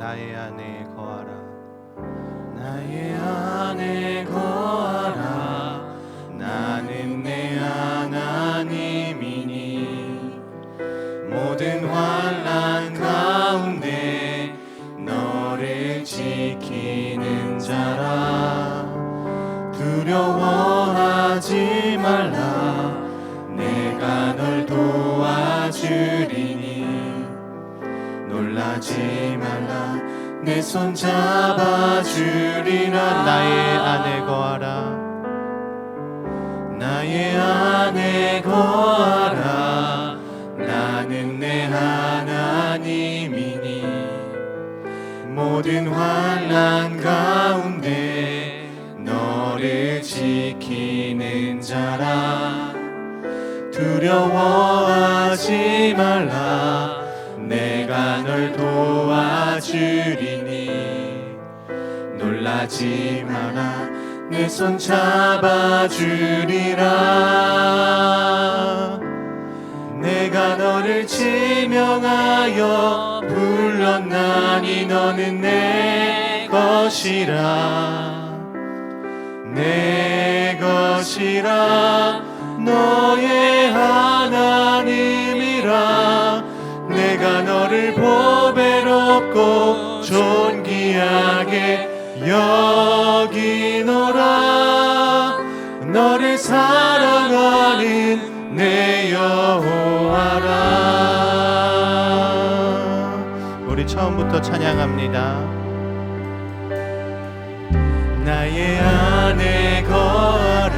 나의 안에 거하라. 나의 안에 거하라. 나는 내 하나님이니 모든 환난 가운데 너를 지키는 자라. 두려워하지 말라. 내가 널 도와주리니 놀라지 말라. 내 손 잡아주리라. 나의 안에 거하라. 나의 안에 거하라. 나는 내 하나님이니 모든 환난 가운데 너를 지키는 자라. 두려워하지 말라. 내가 널 도와주리니 놀라지 마라. 내 손 잡아주리라. 내가 너를 지명하여 불렀나니 너는 내 것이라. 내 것이라. 너의 하나님이라. 내가 너를 보배롭고 존귀하게 여기노라. 너를 사랑하는 내 여호와라. 우리 처음부터 찬양합니다. 나의 안에 거하라.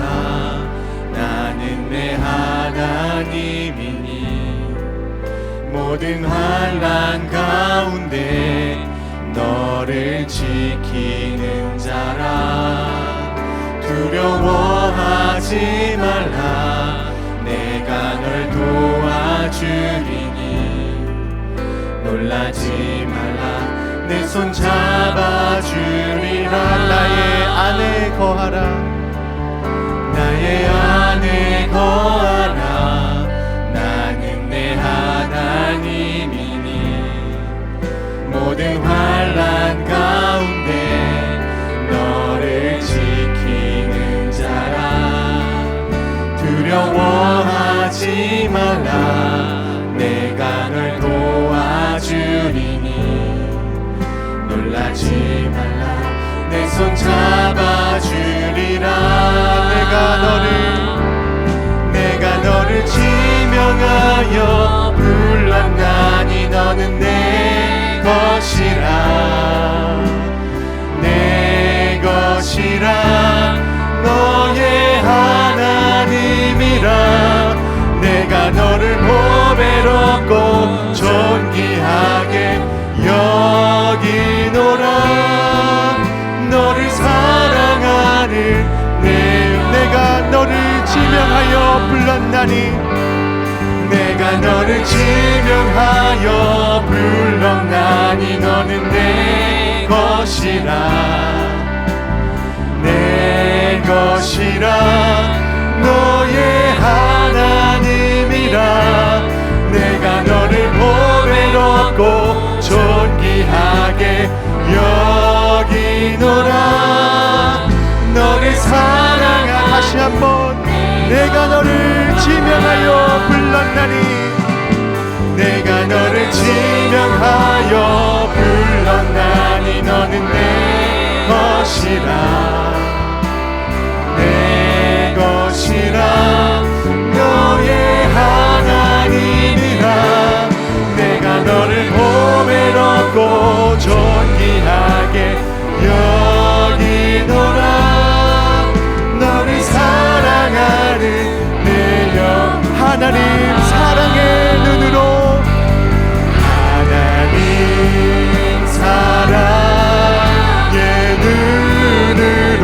나는 내 하나님이니 모든 환난 가운데 너를 지키는 자라. 두려워하지 말라. 내가 널 도와주리니 놀라지 말라. 내 손 잡아주리라. 나의 안에 거하라. 나의 안에 거하라. 나는 내 하나님이니 모든 환난 가운데 너를 지키는 자라. 두려워하지 말라. 내가 널 도와주리니 놀라지 말라. 내 손 잡아주리라. 내가 너를 지명하여 불렀나니 너는 내 것이라. 내 것이라. 너의 하나님이라. 내가 너를 보배롭고 존귀하게 여기노라. 너를 사랑하는 내가 너를 지명하여 불렀나니 내가 너를 지명하여 불렀나니 너는 내 것이라. 내 것이라. 너의 하나님이라. 내가 너를 보배롭고 존귀하게 여기노라. 너를 사랑하는 다시 한번 내가 너를 지명하여 불렀나니 내가 너를 지명하여 불렀나니 너는 내 것이라. 내 것이라. 너의 하나님이라. 내가 너를 보배롭고 존귀하게 여기노라. 너를 사랑하는 내 영. 하나님 사랑의 눈으로 하나님 사랑의 눈으로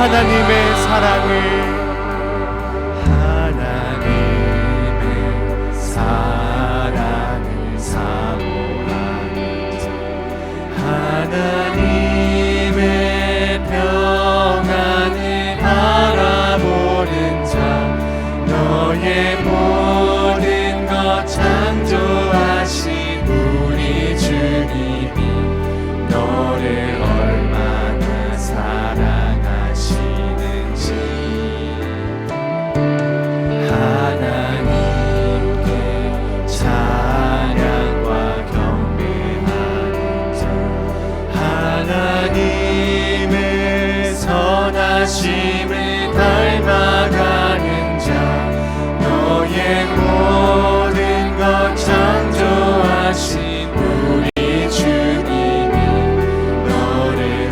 하나님의 사랑을 사모하는 자 하나님의 평안을 바라보는 자 너의 모든 것 창조하신 우리 주님이 너를 얼마나 사랑하시는지 하나님께 찬양과 경배하는 자 하나님의 선하심을 닮아가는 자 너의 모든 것 창조하신 우리 주님이 너를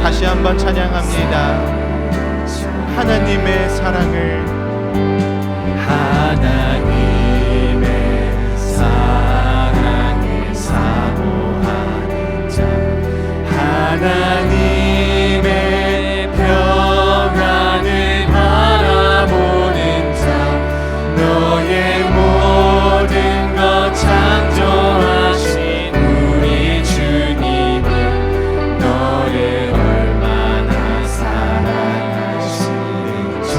다시 한번 찬양합니다. 하나님의 사랑을 하나님의 사랑을 사모하는 자 하나님의 평안을 바라보는 자 너의 모든 것 창조하신 우리 주님이 너를 얼마나 사랑하시는지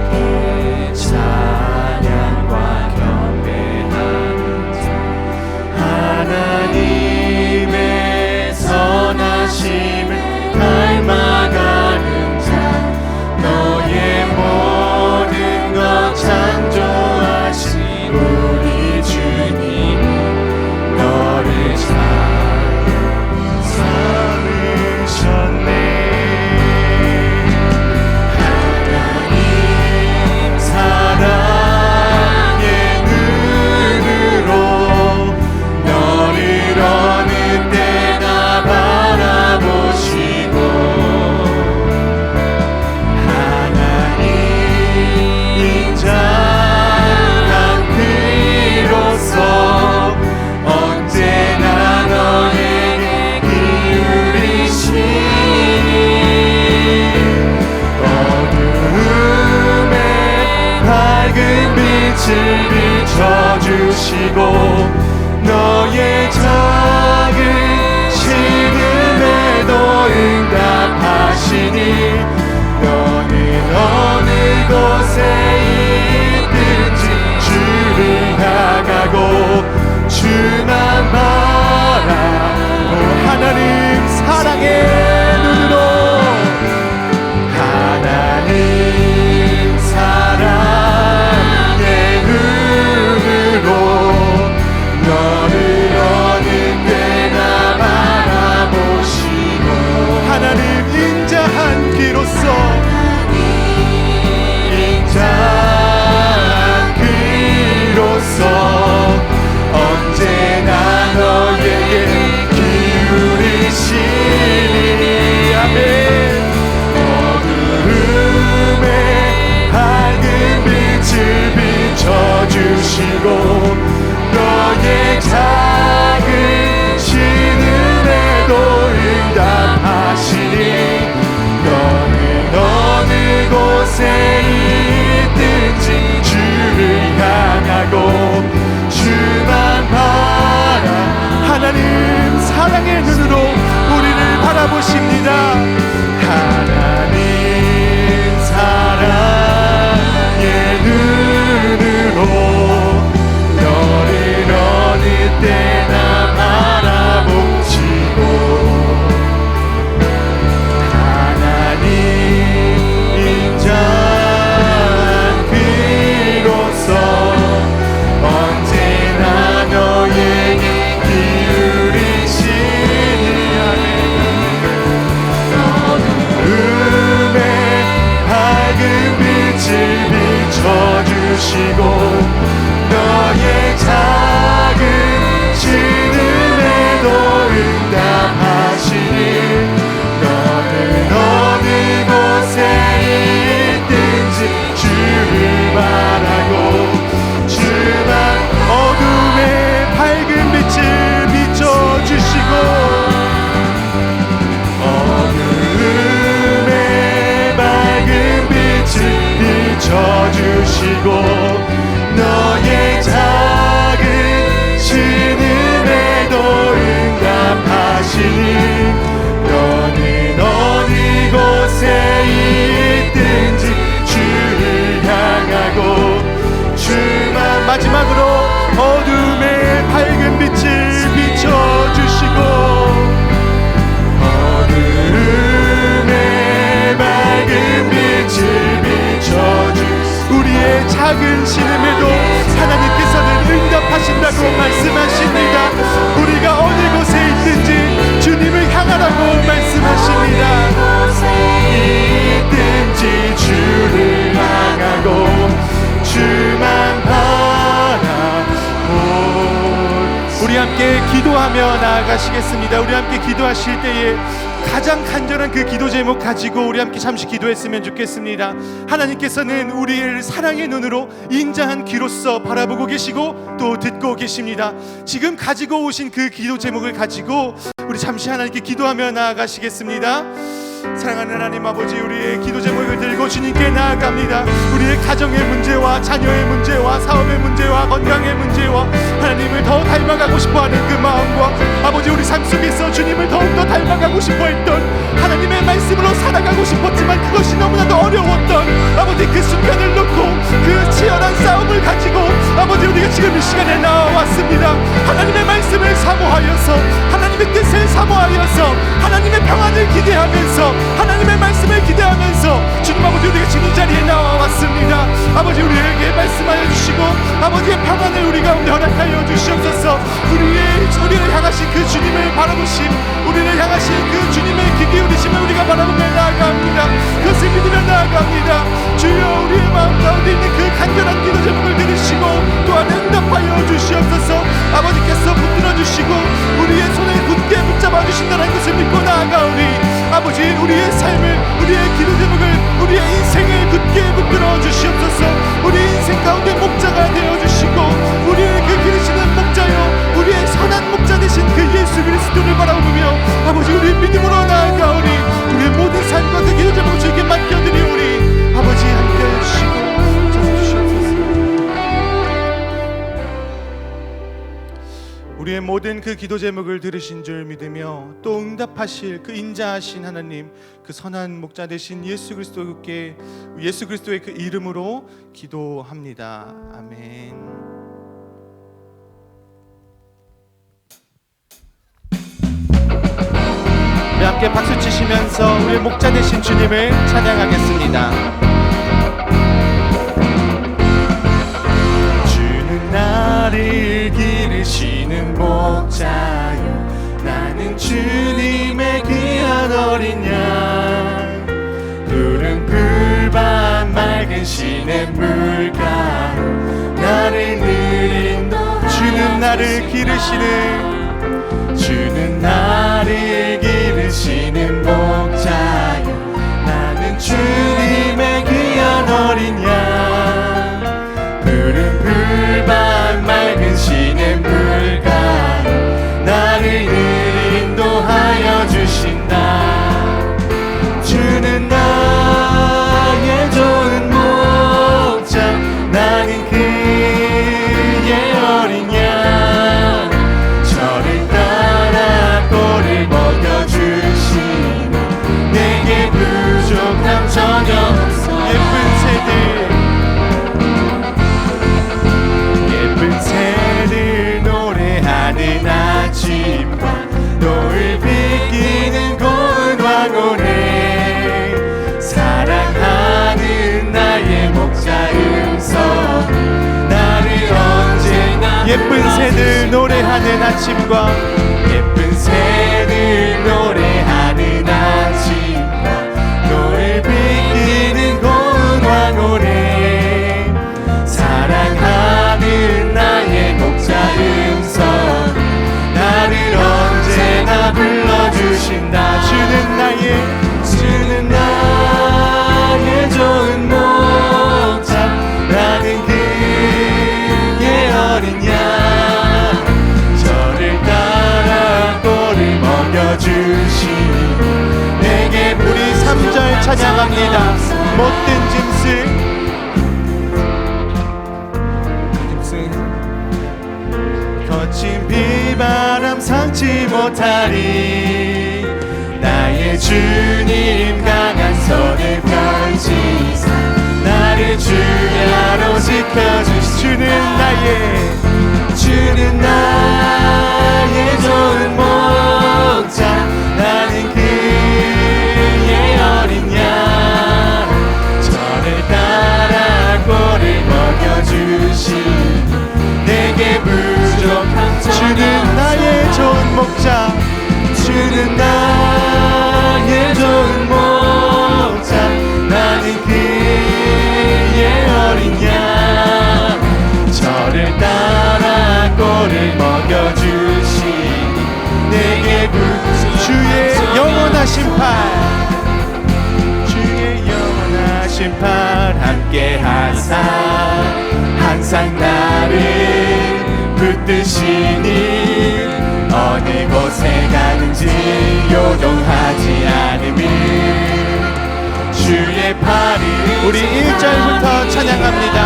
하나님께 찬양과 경배하는 자 하나님의 선하심을 닮아가는 자 너의 모든 것 창조하신 우리 주님이 너를 삼으셨네 하나님 사랑의 눈으로 너를 어느 때나 바라보시고 하나님 인자한 그로서 언제나 너에게 기울이시니 어두움에 밝은 빛을 비춰주시고 너의 작은 신음에도 응답하시니 너는 어느 곳에 있든지 주를 향하고 주만 바라 하나님 사랑의 눈으로 하나님 사랑의 눈으로 너를 어느 때나 바라보시고 하나님 인자한 귀로서 인자한 귀로서 언제나 너에게 기울이시니 아멘 어두움에 밝은 빛을 비춰주시고 너의 작은 신음에도 응답하시니 너는 어느 곳에 있든지 주를 향하고 주만 바라 하나님 사랑의 눈으로 우리를 바라보십니다. 하나님 사랑의 눈으로 너를 어느 때나 바라보시고 하나님 인자한 귀로서 언제나 너에게 기울이시니 아멘 주시고 너의 작은 신음에도 응답하시니 너는 어디 곳에 있든지 주를 향하고 주만 마지막으로 어둠의 밝은 빛을 비춰주시고 어둠의 밝은 빛을 비춰주시고 우리의 작은 신음에도 하나님께서는 응답하신다고 말씀하십니다. 우리가 어느 곳에 있든지 주님을 향하라고 말씀하십니다. 있든지 주를 향하고 주만 바라보. 우리 함께 기도하며 나아가시겠습니다. 우리 함께 기도하실 때에 가장 간절한 그 기도 제목 가지고 우리 함께 잠시 기도했으면 좋겠습니다. 하나님께서는 우리를 사랑의 눈으로 인자한 귀로써 바라보고 계시고 또 듣고 계십니다. 지금 가지고 오신 그 기도 제목을 가지고 우리 잠시 하나님께 기도하며 나아가시겠습니다. 사랑하는 하나님 아버지, 우리의 기도 제목을 들고 주님께 나아갑니다. 우리의 가정의 문제와 자녀의 문제와 사업의 문제와 건강의 문제와 하나님을 더 닮아가고 싶어하는 그 마음과 아버지, 우리 삶 속에서 주님을 더욱더 닮아가고 싶어했던 하나님의 말씀으로 살아가고 싶었지만 그것이 너무나도 어려웠던 아버지, 그 순간을 놓고 그 치열한 싸움을 가지고 아버지, 우리가 지금 이 시간에 나와왔습니다. 하나님의 말씀을 사모하여서 하나님의 뜻을 사모하여서 하나님의 평안을 기대하면서 하나님의 말씀을 기대하면서 주님 아버지, 우리가 지금 이 자리에 나와왔습니다. 아버지, 우리에게 말씀하여 주시고 아버지의 평안을 우리 가운데 허락하여 주시옵소서. 우리를 향하신 그 주님을 바라보심, 우리를 향하신 그 주님의 귀 기울이심을 우리가 바라보며 나아갑니다. 그것을 믿으며 나아갑니다. 주여, 우리의 마음 가운데 있는 그 간절한 기도 제목을 들으시고 또한 응답하여 주시옵소서. 아버지께서 붙들어 주시고 우리의 손을 굳게 붙잡아 주신다는 것을 믿고 나아가오니 아버지, 우리의 삶을, 우리의 기도 제목을, 우리의 인생을 굳게 붙들어 주시옵소서. 우리 인생 가운데 목자가 되어 주시고 우리를 그 기르시는 목자요, 우리의 선한 목자 되신 그 예수 그리스도를 바라보며 아버지, 우리 믿음으로 나아가오니 우리의 모든 삶과 그 기도 제목을 주께 맡겨드리오니 아버지, 함께해 주시고 주시옵소서. 우리의 모든 그 기도 제목을 들으신 줄 믿으며 또 응답하실 그 인자하신 하나님, 그 선한 목자 되신 예수 그리스도의 그 이름으로 기도합니다. 아멘. 우리 함께 박수 치시면서 우리의 목자 되신 주님을 찬양하겠습니다. 주는 나를 기르시는 목자요, 나는 주님의 귀한 어린 양. 푸른 풀밭 맑은 시냇물 가로 나를 늘 인도하여 주는 나를 기르시는, 주는 나를 기르시는 목자요, 나는 주님의 귀한 어린 양. 푸른 풀밭 맑은 시냇물 가로 나를 늘 인도하여 주신다. 주는 나의 좋은 목자, 나는 그의 어린 양. 저를 따라 꼴을 먹여주시니 내게 부족함 전혀 없어. 예쁜 새들 노래하는 아침과 노을 비기는 고운 황혼에 사랑하는 나의 목자 음성 나를 언제나 예쁜 새들 노래하는 아침과 예쁜 새들 노래하는 아침과 노을 비기는 고운 황홀에 사랑하는 나의 목자 음성 나를 언제나 불러주신다. 주는 나의 좋은 목자, 나는 그의 어린 양. 저를 따라 꼴을 먹여주시니 내게 우리 3절 찬양합니다. 못된 짐승 감상치 못하리. 나의 주님 강한 손을 펼치사 나를 주야로 지켜주시. 주는 나의 좋은 목자. 나는 그의 어린 양. 저를 따라 꼴을 먹여주시. 내게 부족한 주는 나의 좋은 목자. 주는 나의 좋은 목자. 나는 그의 어린 양. 저를 따라 꼴을 먹여주시니 내게 주의 영원하신 팔, 주의 영원하신 팔 함께 하사 항상 나를 붙드시니 어느 곳에 가는지 요동하지 않음이 주의 팔이. 우리 1절부터 찬양합니다.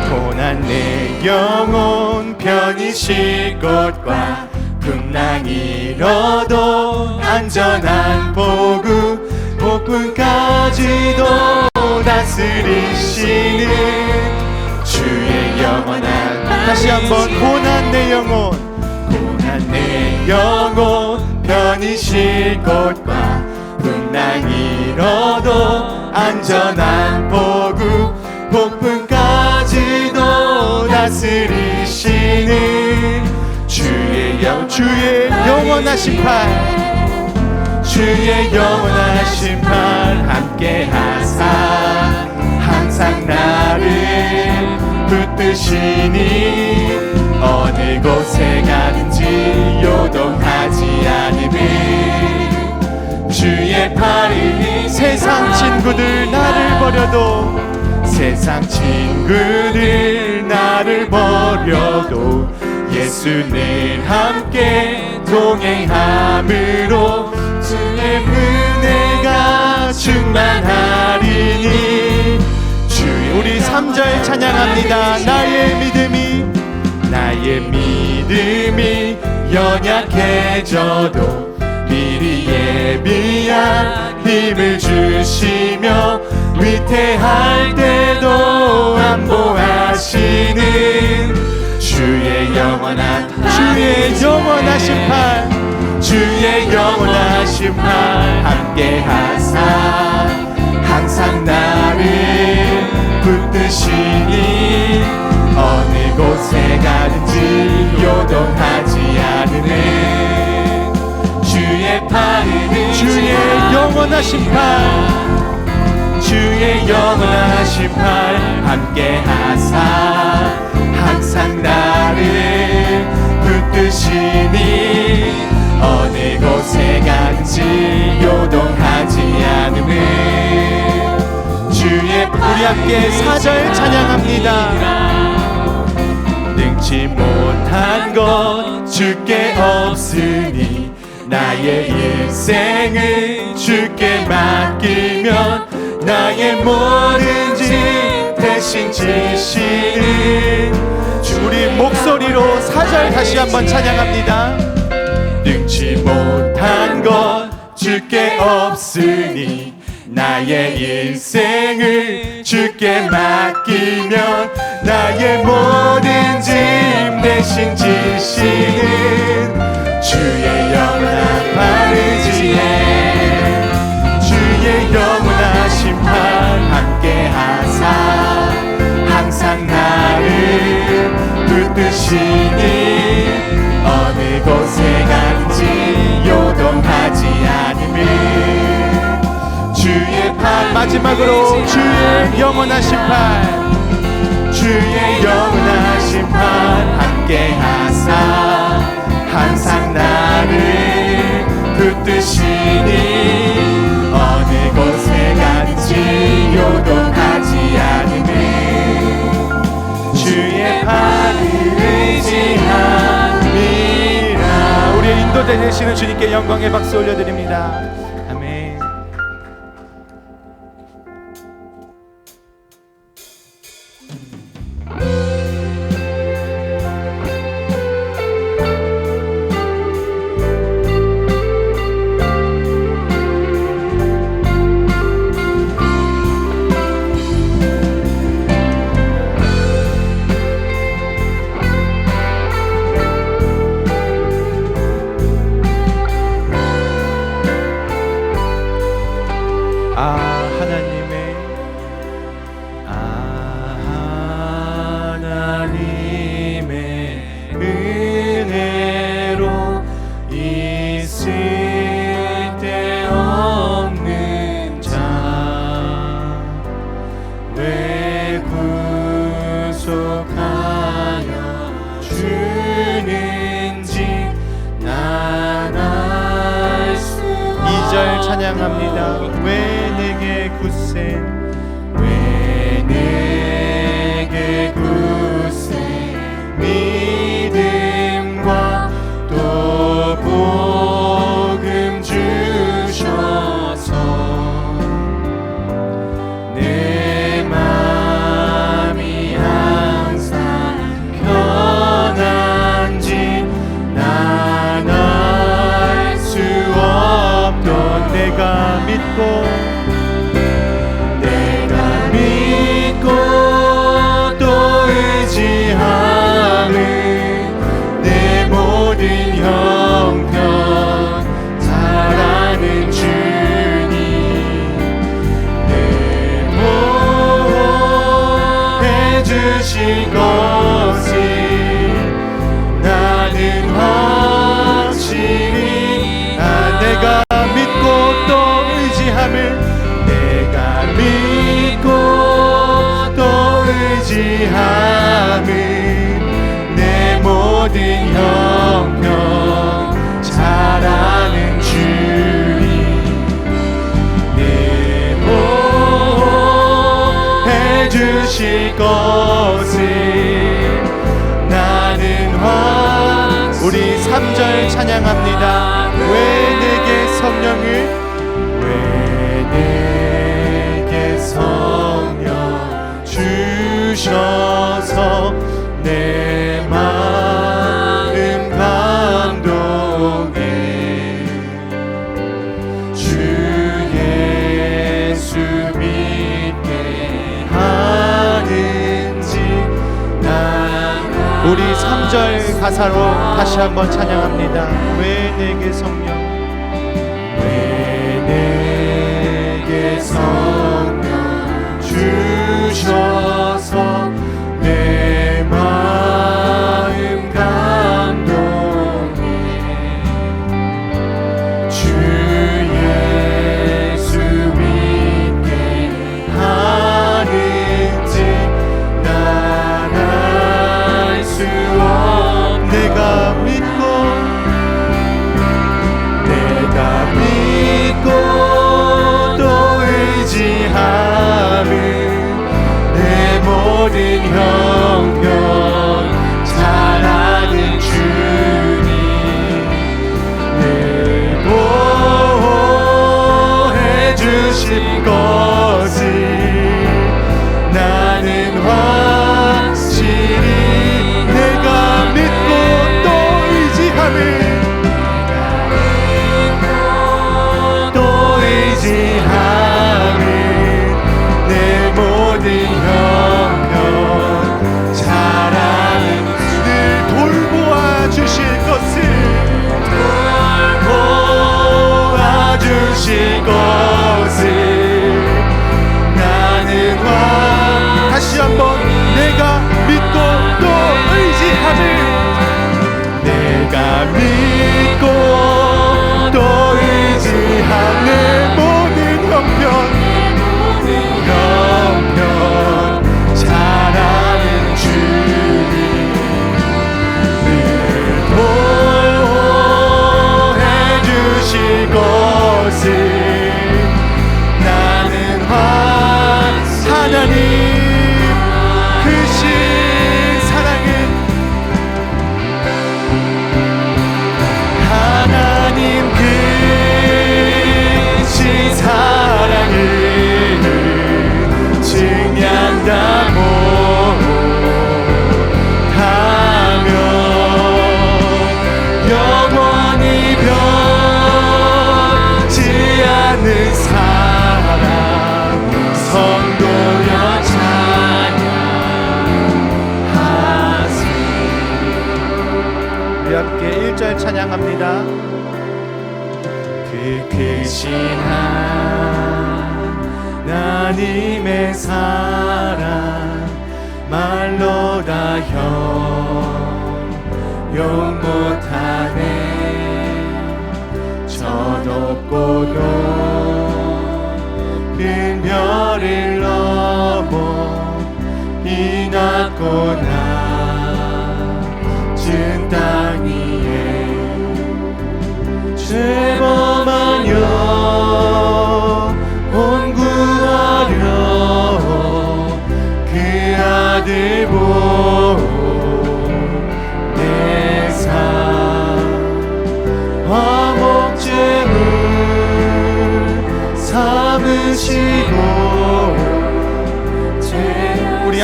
고난 내 영혼 편히 쉴 곳과 풍랑 잃어도 안전한 보구 복군까지도 다스리시는 주의 영원한. 다시 한번 고난 내 영혼, 고난 내 영혼 편히 쉴 곳과 풍랑 잃어도 안전한 보구 복분까지도 다스리시는 주의 영원하신 팔, 주의 영원하신 팔 함께 하사 항상 나를 붙드시니 어느 곳에 가든지 요동하지 않음을 주의 팔이. 세상 친구들 나를 버려도, 세상 친구들 나를 버려도 예수 늘 함께 동행함으로 주의 은혜가 충만하리니. 우리 3절 찬양합니다. 나의 믿음이 연약해져도 미리 예비한 힘을 주시며 위태할 때도 안보하시는 주의 영원하신 팔, 주의 영원하신 팔 함께 하사 항상 나를 붙드시니 어느 곳에 가든지 요동하지 않으네. 주의 팔을 주의 영원하신 팔, 주의 영원하신 팔 함께 하사 항상 나를 붙드시니 어느 곳에 가든지 요동하지 않음을 주의 팔. 우리 함께 4절 찬양합니다. 능치 못한 것 주께 없으니 나의 일생을 주께 맡기면 나의 모든 짐 대신 지시는 우리 목소리로 4절 다시 한번 찬양합니다. 능치 못한 것 주께 없으니 나의 일생을 주께 맡기면 나의 모든 짐 대신 지시는 주의 영원한 팔의지에 주의 영원하신 팔 함께 하사 항상 나를 붙드시니 어느 곳에 가든지 요동하지 않음을 주의 팔. 마지막으로 주의 영원하신 팔, 주의 영원하신 팔 함께 하사 항상 나를 붙드시니 어느 곳에 가든지 요동하지 않음을 주의 팔을 의지함이라. 우리의 인도자 되시는 주님께 영광의 박수 올려드립니다. 아멘. 찬양합니다. 왜 내게 굳세 왜 내게 굳세 믿음과 또 복음 주셔서 내 맘이 항상 편한지 난 알 수 없던 내가 믿고 또 의지하는 내 모든 형편 잘 아는 주님 내 보호해 주실 것을 나는 확실히 내가 믿고 또 의지함을 내가 믿고 또 의지함은 내 모든 형편 잘 아는 주님 내 보호해 주실 것을 나는 우리 3절 찬양합니다. 왜 내게 성령을 왜 내게 성령 주셔서 내 마음 감동해 주 예수 믿게 하는지 난 우리 3절 가사로 다시 한번 찬양합니다. 왜 내게 성령 왜 내게 성령 주셔서 내 마음 감동해 주 예수 믿게 하는지 난 알 수 없네 내가 믿고 또 의지함은 내 모든 형편 잘 아는 주님 늘 보호해 주실 것을 나는 확실히 내가 믿고 또 의지함을 또 의지함은 내 모든 형편 잘 아는 늘 돌보아 주실 것을 돌보아 주실 것을 나는 다시 한번 내가 믿고 또 의지함을 내가 믿고 또 의지하는 모든 형편 잘 아는 주님 늘 보호해 주실 것을 나는 하나님 크신 사랑은 하나님 크신 사랑을 증량다 못하며 영원히 변치 않는 사랑 성도여 찬양하세 우리 함께 1절 찬양합니다. 그 크신 하나님의 사랑 말로 다 형용 못하네 저 높고 높은 별을 넘어 이 낮고 낮은 땅 위에 죄범한 영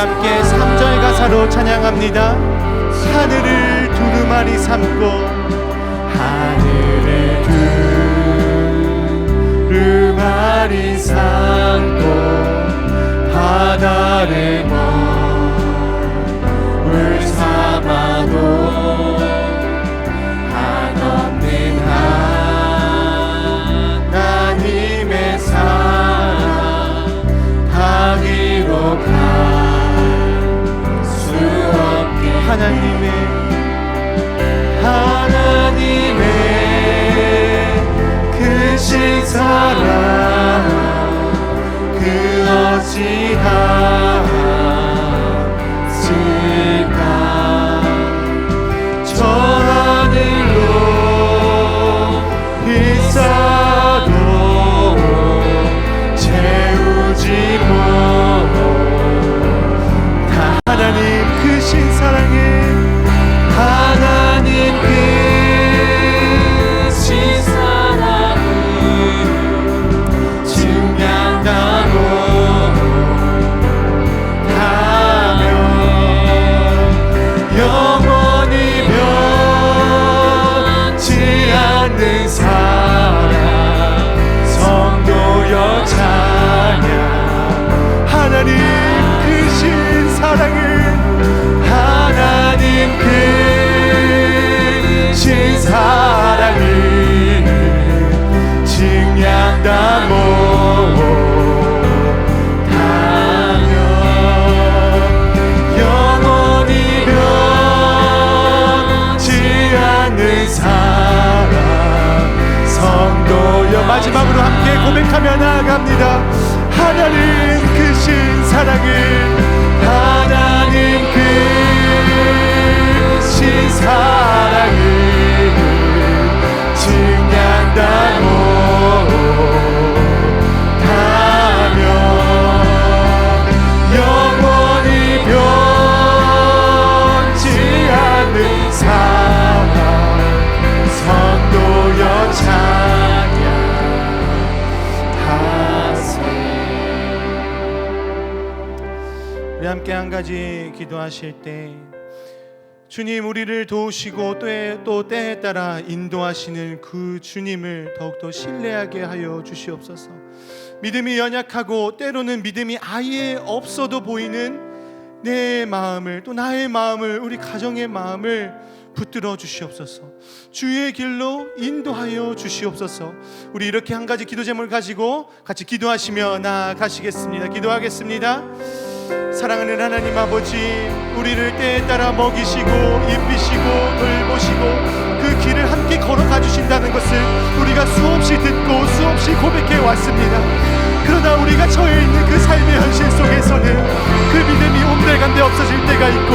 함께 3절 가사로 찬양합니다. 하늘을 두루마리 삼고 하늘을 두루마리 삼고 바다를 물 삼아도 한없는 하나님의 사랑 다 기록할 수 없게 하나님의 크신 사랑 그 어찌하실까 저 하늘로 비싸도 채우지 못하 하나님 크신 사랑에 하나님 크신 사랑을 증량하고 하며 영원히 변치 않는 사랑 성도여 찬양 하나님 크신 사랑을 하나님 크신 사랑을 증량다 못하며 영원히 변치 않는 사랑 성도여 마지막으로 함께 고백하며 나아갑니다. 하나님 크신 사랑을 하나님 크신 사랑을 증량다 못하며 영원히 변치 않는 사랑 성도여 찬양하세. 우리 함께 한 가지 기도하실 때 주님 우리를 도우시고 또 때에 따라 인도하시는 그 주님을 더욱더 신뢰하게 하여 주시옵소서. 믿음이 연약하고 때로는 믿음이 아예 없어도 보이는 내 마음을 또 나의 마음을 우리 가정의 마음을 붙들어 주시옵소서. 주의 길로 인도하여 주시옵소서. 우리 이렇게 한 가지 기도 제목을 가지고 같이 기도하시며 나아가시겠습니다. 기도하겠습니다. 사랑하는 하나님 아버지, 우리를 때에 따라 먹이시고 입히시고 돌보시고 그 길을 함께 걸어가 주신다는 것을 우리가 수없이 듣고 수없이 고백해 왔습니다. 그러나 우리가 처해 있는 그 삶의 현실 속에서는 그 믿음이 온데간데 없어질 때가 있고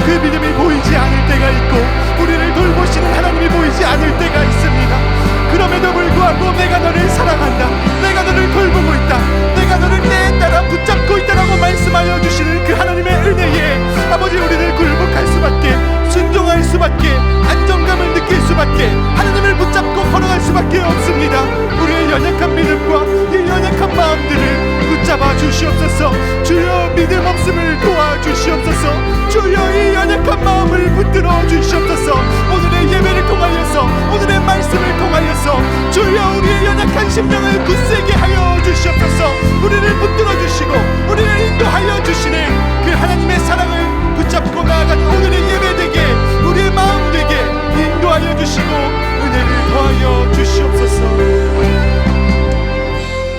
그 믿음이 보이지 않을 때가 있고 우리를 돌보시는 하나님이 보이지 않을 때가 있습니다. 그럼에도 불구하고 내가 너를 사랑한다, 내가 너를 돌보고 있다, 내가 너를 때에 따라 붙잡고 있다라고 말씀하여 주시는 그 하나님의 은혜에 아버지 우리를 굴복할 수밖에, 순종할 수밖에, 안정감을 느낄 수밖에, 하나님을 붙잡고 걸어갈 수밖에 없습니다. 우리의 연약한 믿음과 이 연약한 마음들을 붙잡아 주시옵소서. 주여 믿음 없음을 도와주시옵소서. 주여 이 연약한 마음을 붙들어 주시옵소서. 오늘의 예배를 통하여서 오늘의 말씀을 통하여서 주여 우리의 연약한 심령을 굳세게 하여 주시옵소서. 우리를 붙들어 주시고 우리를 인도하여 주시는 그 하나님의 사랑을 붙잡고 나아가는 오늘의 예배 되게 우리의 마음 되게 인도하여 주시고 은혜를 더하여 주시옵소서.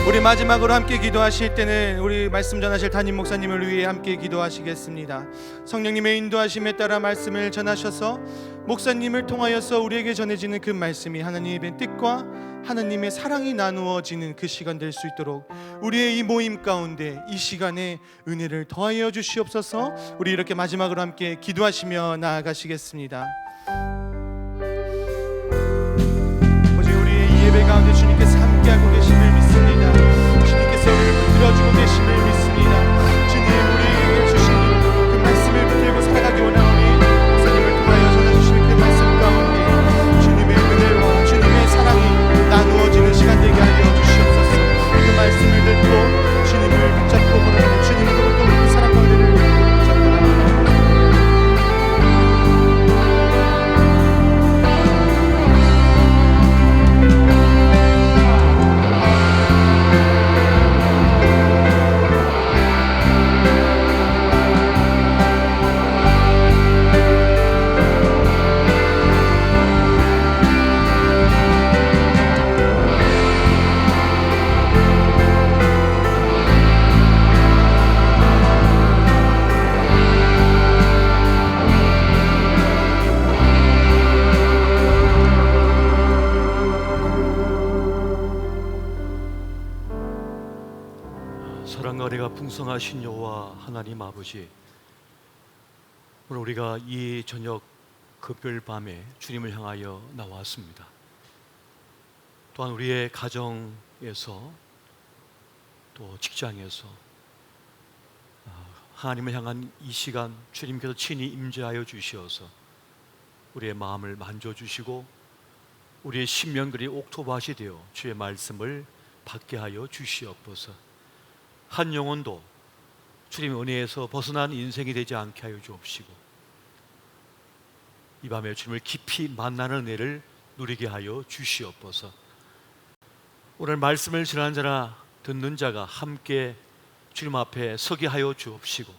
우리 마지막으로 함께 기도하실 때는 우리 말씀 전하실 담임 목사님을 위해 함께 기도하시겠습니다. 성령님의 인도하심에 따라 말씀을 전하셔서 목사님을 통하여서 우리에게 전해지는 그 말씀이 하나님의 뜻과 하나님의 사랑이 나누어지는 그 시간 될 수 있도록 우리의 이 모임 가운데 이 시간에 은혜를 더하여 주시옵소서. 우리 이렇게 마지막으로 함께 기도하시며 나아가시겠습니다. 어제 우리의 이 예배 가운데 주님께서 함께하고 계심을 믿습니다. 주님께서 우리를 붙들어주고 계심을 믿습니다. 주님 우리에게 주신 그 말씀을 붙들고 살아가기 원하오니 목사님을 통하여 전해주시는 그 말씀 가운데 주님의 은혜와 주님의 사랑이 나누어지는 시간 되게 하여 주시옵소서. 그 말씀을 듣고 주님을 붙잡고 걸어가는 주님으로부터 그 사랑과 은혜를 은혜가 풍성하신 여호와 하나님 아버지, 오늘 우리가 이 저녁 금요일 밤에 주님을 향하여 나왔습니다. 또한 우리의 가정에서 또 직장에서 하나님을 향한 이 시간 주님께서 친히 임재하여 주시어서 우리의 마음을 만져주시고 우리의 신명들이 옥토밭이 되어 주의 말씀을 받게 하여 주시옵소서. 한 영혼도 주님의 은혜에서 벗어난 인생이 되지 않게 하여 주옵시고 이 밤에 주님을 깊이 만나는 은혜를 누리게 하여 주시옵소서. 오늘 말씀을 전하는 자나 듣는 자가 함께 주님 앞에 서게 하여 주옵시고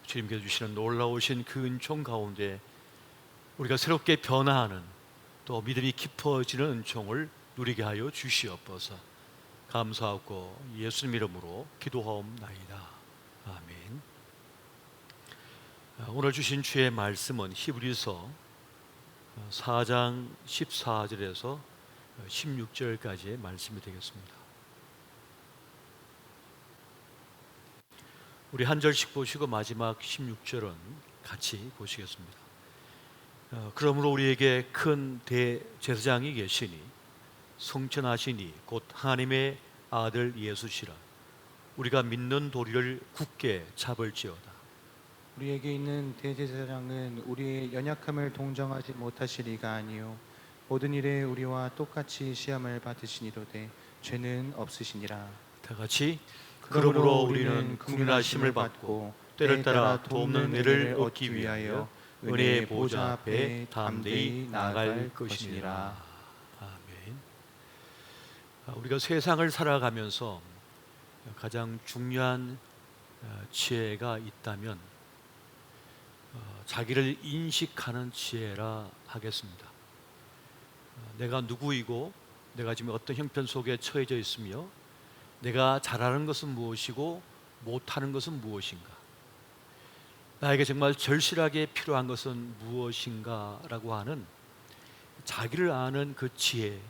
주님께서 주시는 놀라우신 그 은총 가운데 우리가 새롭게 변화하는 또 믿음이 깊어지는 은총을 누리게 하여 주시옵소서. 감사하고 예수님 이름으로 기도하옵나이다. 아멘. 오늘 주신 주의 말씀은 히브리서 4장 14절에서 16절까지의 말씀이 되겠습니다. 우리 한 절씩 보시고 마지막 16절은 같이 보시겠습니다. 그러므로 우리에게 큰 대제사장이 계시니 성천하시니 곧 하나님의 아들 예수시라. 우리가 믿는 도리를 굳게 잡을지어다. 우리에게 있는 대제사장은 우리의 연약함을 동정하지 못하시리가 아니요 모든 일에 우리와 똑같이 시험을 받으시니로되 죄는 없으시니라. 다 같이 그러므로 우리는 국민하심을 받고 때를 따라 돕는 은혜를 얻기 위하여 은혜의 보좌 앞에 담대히 나아갈 것이니라. 아멘. 우리가 세상을 살아가면서 가장 중요한 지혜가 있다면 자기를 인식하는 지혜라 하겠습니다. 내가 누구이고 내가 지금 어떤 형편 속에 처해져 있으며 내가 잘하는 것은 무엇이고 못하는 것은 무엇인가, 나에게 정말 절실하게 필요한 것은 무엇인가 라고 하는 자기를 아는 그 지혜,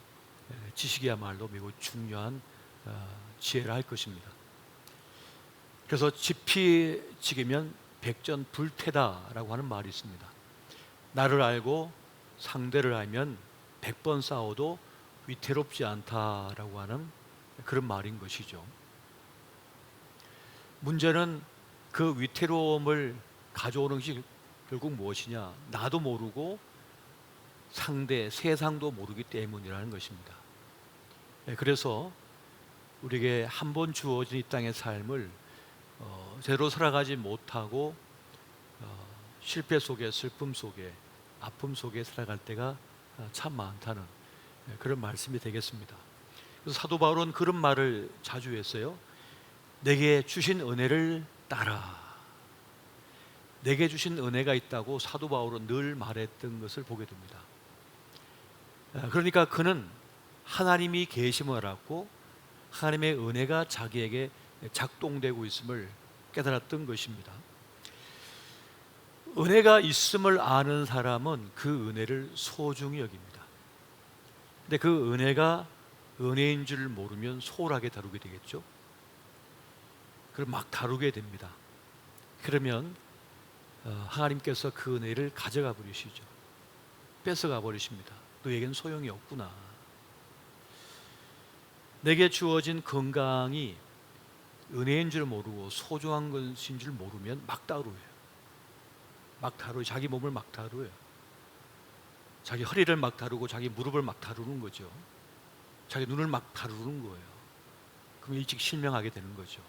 지식이야말로 매우 중요한 지혜라 할 것입니다. 그래서 지피지기면 백전불태다라고 하는 말이 있습니다. 나를 알고 상대를 알면 100번 싸워도 위태롭지 않다라고 하는 그런 말인 것이죠. 문제는 그 위태로움을 가져오는 것이 결국 무엇이냐? 나도 모르고 상대, 세상도 모르기 때문이라는 것입니다. 그래서 우리에게 한 번 주어진 이 땅의 삶을 제대로 살아가지 못하고 실패 속에, 슬픔 속에, 아픔 속에 살아갈 때가 참 많다는 그런 말씀이 되겠습니다. 그래서 사도 바울은 그런 말을 자주 했어요. 내게 주신 은혜를 따라. 내게 주신 은혜가 있다고 사도 바울은 늘 말했던 것을 보게 됩니다. 그러니까 그는 하나님이 계심을 알았고 하나님의 은혜가 자기에게 작동되고 있음을 깨달았던 것입니다. 은혜가 있음을 아는 사람은 그 은혜를 소중히 여깁니다. 근데 그 은혜가 은혜인 줄 모르면 소홀하게 다루게 되겠죠. 그걸 막 다루게 됩니다. 그러면 하나님께서 그 은혜를 가져가 버리시죠. 뺏어가 버리십니다. 너에겐 소용이 없구나. 내게 주어진 건강이 은혜인 줄 모르고 소중한 것인 줄 모르면 막 다루어요. 막 다루어요. 자기 몸을 막 다루어요. 자기 허리를 막 다루고 자기 무릎을 막 다루는 거죠. 자기 눈을 막 다루는 거예요. 그럼 일찍 실명하게 되는 거죠.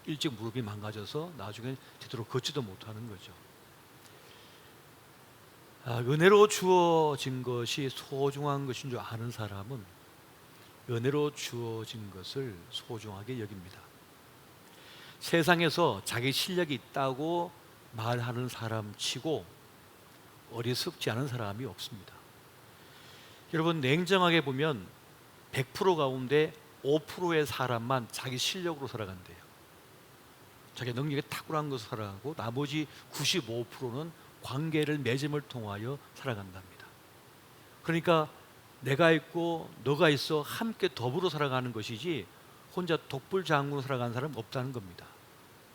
일찍 무릎이 망가져서 나중에 제대로 걷지도 못하는 거죠. 은혜로 주어진 것이 소중한 것인 줄 아는 사람은 은혜로 주어진 것을 소중하게 여깁니다. 세상에서 자기 실력이 있다고 말하는 사람 치고 어리석지 않은 사람이 없습니다. 여러분, 냉정하게 보면 100% 가운데 5%의 사람만 자기 실력으로 살아간대요. 자기 능력에 탁월한 것으로 살아가고 나머지 95%는 관계를 맺음을 통하여 살아간답니다. 그러니까 내가 있고 너가 있어 함께 더불어 살아가는 것이지 혼자 독불장군으로 살아가는 사람은 없다는 겁니다.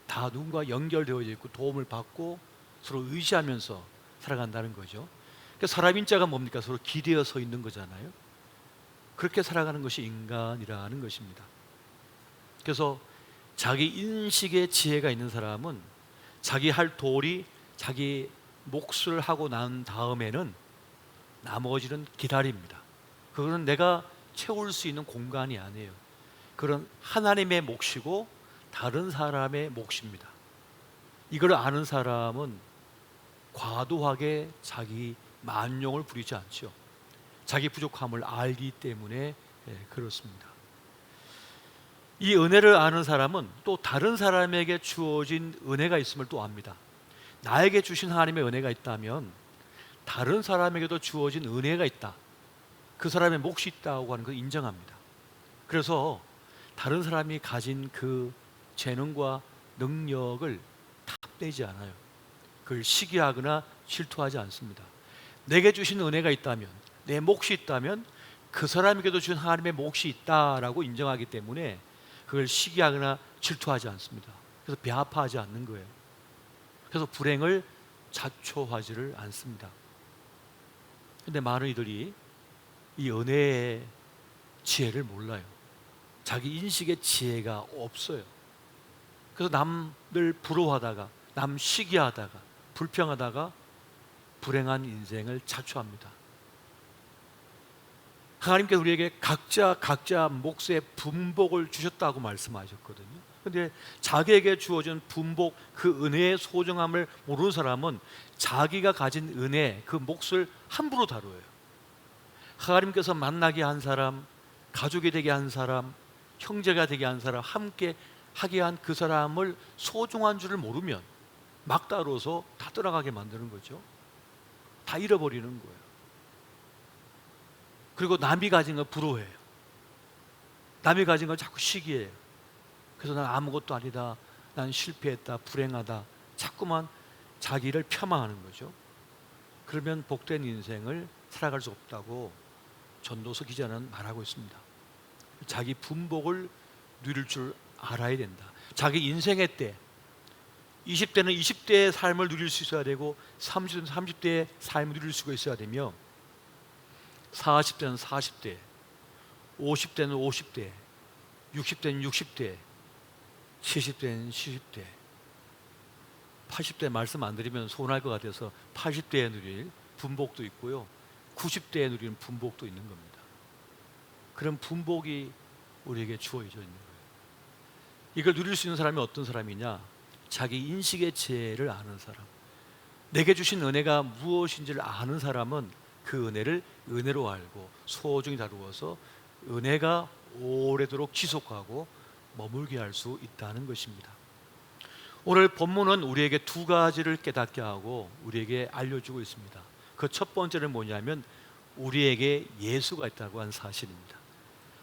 다 누군가 연결되어져 있고 도움을 받고 서로 의지하면서 살아간다는 거죠. 그러니까 사람인 자가 뭡니까? 서로 기대어 서 있는 거잖아요. 그렇게 살아가는 것이 인간이라는 것입니다. 그래서 자기 인식의 지혜가 있는 사람은 자기 할 도리, 자기 몫을 하고 난 다음에는 나머지는 기다립니다. 그거는 내가 채울 수 있는 공간이 아니에요. 그런 하나님의 몫이고 다른 사람의 몫입니다. 이걸 아는 사람은 과도하게 자기 만용을 부리지 않죠. 자기 부족함을 알기 때문에 그렇습니다. 이 은혜를 아는 사람은 또 다른 사람에게 주어진 은혜가 있음을 또 압니다. 나에게 주신 하나님의 은혜가 있다면 다른 사람에게도 주어진 은혜가 있다. 그 사람의 몫이 있다고 하는 걸 인정합니다. 그래서 다른 사람이 가진 그 재능과 능력을 탑되지 않아요. 그걸 시기하거나 질투하지 않습니다. 내게 주신 은혜가 있다면, 내 몫이 있다면 그 사람에게도 주신 하나님의 몫이 있다라고 인정하기 때문에 그걸 시기하거나 질투하지 않습니다. 그래서 배아파하지 않는 거예요. 그래서 불행을 자초하지를 않습니다. 그런데 많은 이들이 이 은혜의 지혜를 몰라요. 자기 인식의 지혜가 없어요. 그래서 남들 부러워하다가, 남 시기하다가, 불평하다가 불행한 인생을 자초합니다. 하나님께서 우리에게 각자 몫의 분복을 주셨다고 말씀하셨거든요. 그런데 자기에게 주어진 분복, 그 은혜의 소중함을 모르는 사람은 자기가 가진 은혜, 그 몫을 함부로 다뤄요. 하나님께서 만나게 한 사람, 가족이 되게 한 사람, 형제가 되게 한 사람, 함께 하게 한 그 사람을 소중한 줄을 모르면 막 다뤄서 다 떠나가게 만드는 거죠. 다 잃어버리는 거예요. 그리고 남이 가진 걸 부러워해요. 남이 가진 걸 자꾸 시기해요. 그래서 난 아무것도 아니다, 난 실패했다, 불행하다, 자꾸만 자기를 폄하하는 거죠. 그러면 복된 인생을 살아갈 수 없다고 전도서 기자는 말하고 있습니다. 자기 분복을 누릴 줄 알아야 된다. 자기 인생의 때, 20대는 20대의 삶을 누릴 수 있어야 되고 30대는 30대의 삶을 누릴 수가 있어야 되며 40대는 40대, 50대는 50대, 60대는 60대, 70대는 70대, 80대 말씀 안 드리면 서운할 것 같아서 80대에 누릴 분복도 있고요, 90대에 누리는 분복도 있는 겁니다. 그런 분복이 우리에게 주어져 있는 거예요. 이걸 누릴 수 있는 사람이 어떤 사람이냐? 자기 인식의 지혜를 아는 사람, 내게 주신 은혜가 무엇인지를 아는 사람은 그 은혜를 은혜로 알고 소중히 다루어서 은혜가 오래도록 지속하고 머물게 할 수 있다는 것입니다. 오늘 본문은 우리에게 두 가지를 깨닫게 하고 우리에게 알려주고 있습니다. 그 첫 번째는 뭐냐면 우리에게 예수가 있다고 하는 사실입니다.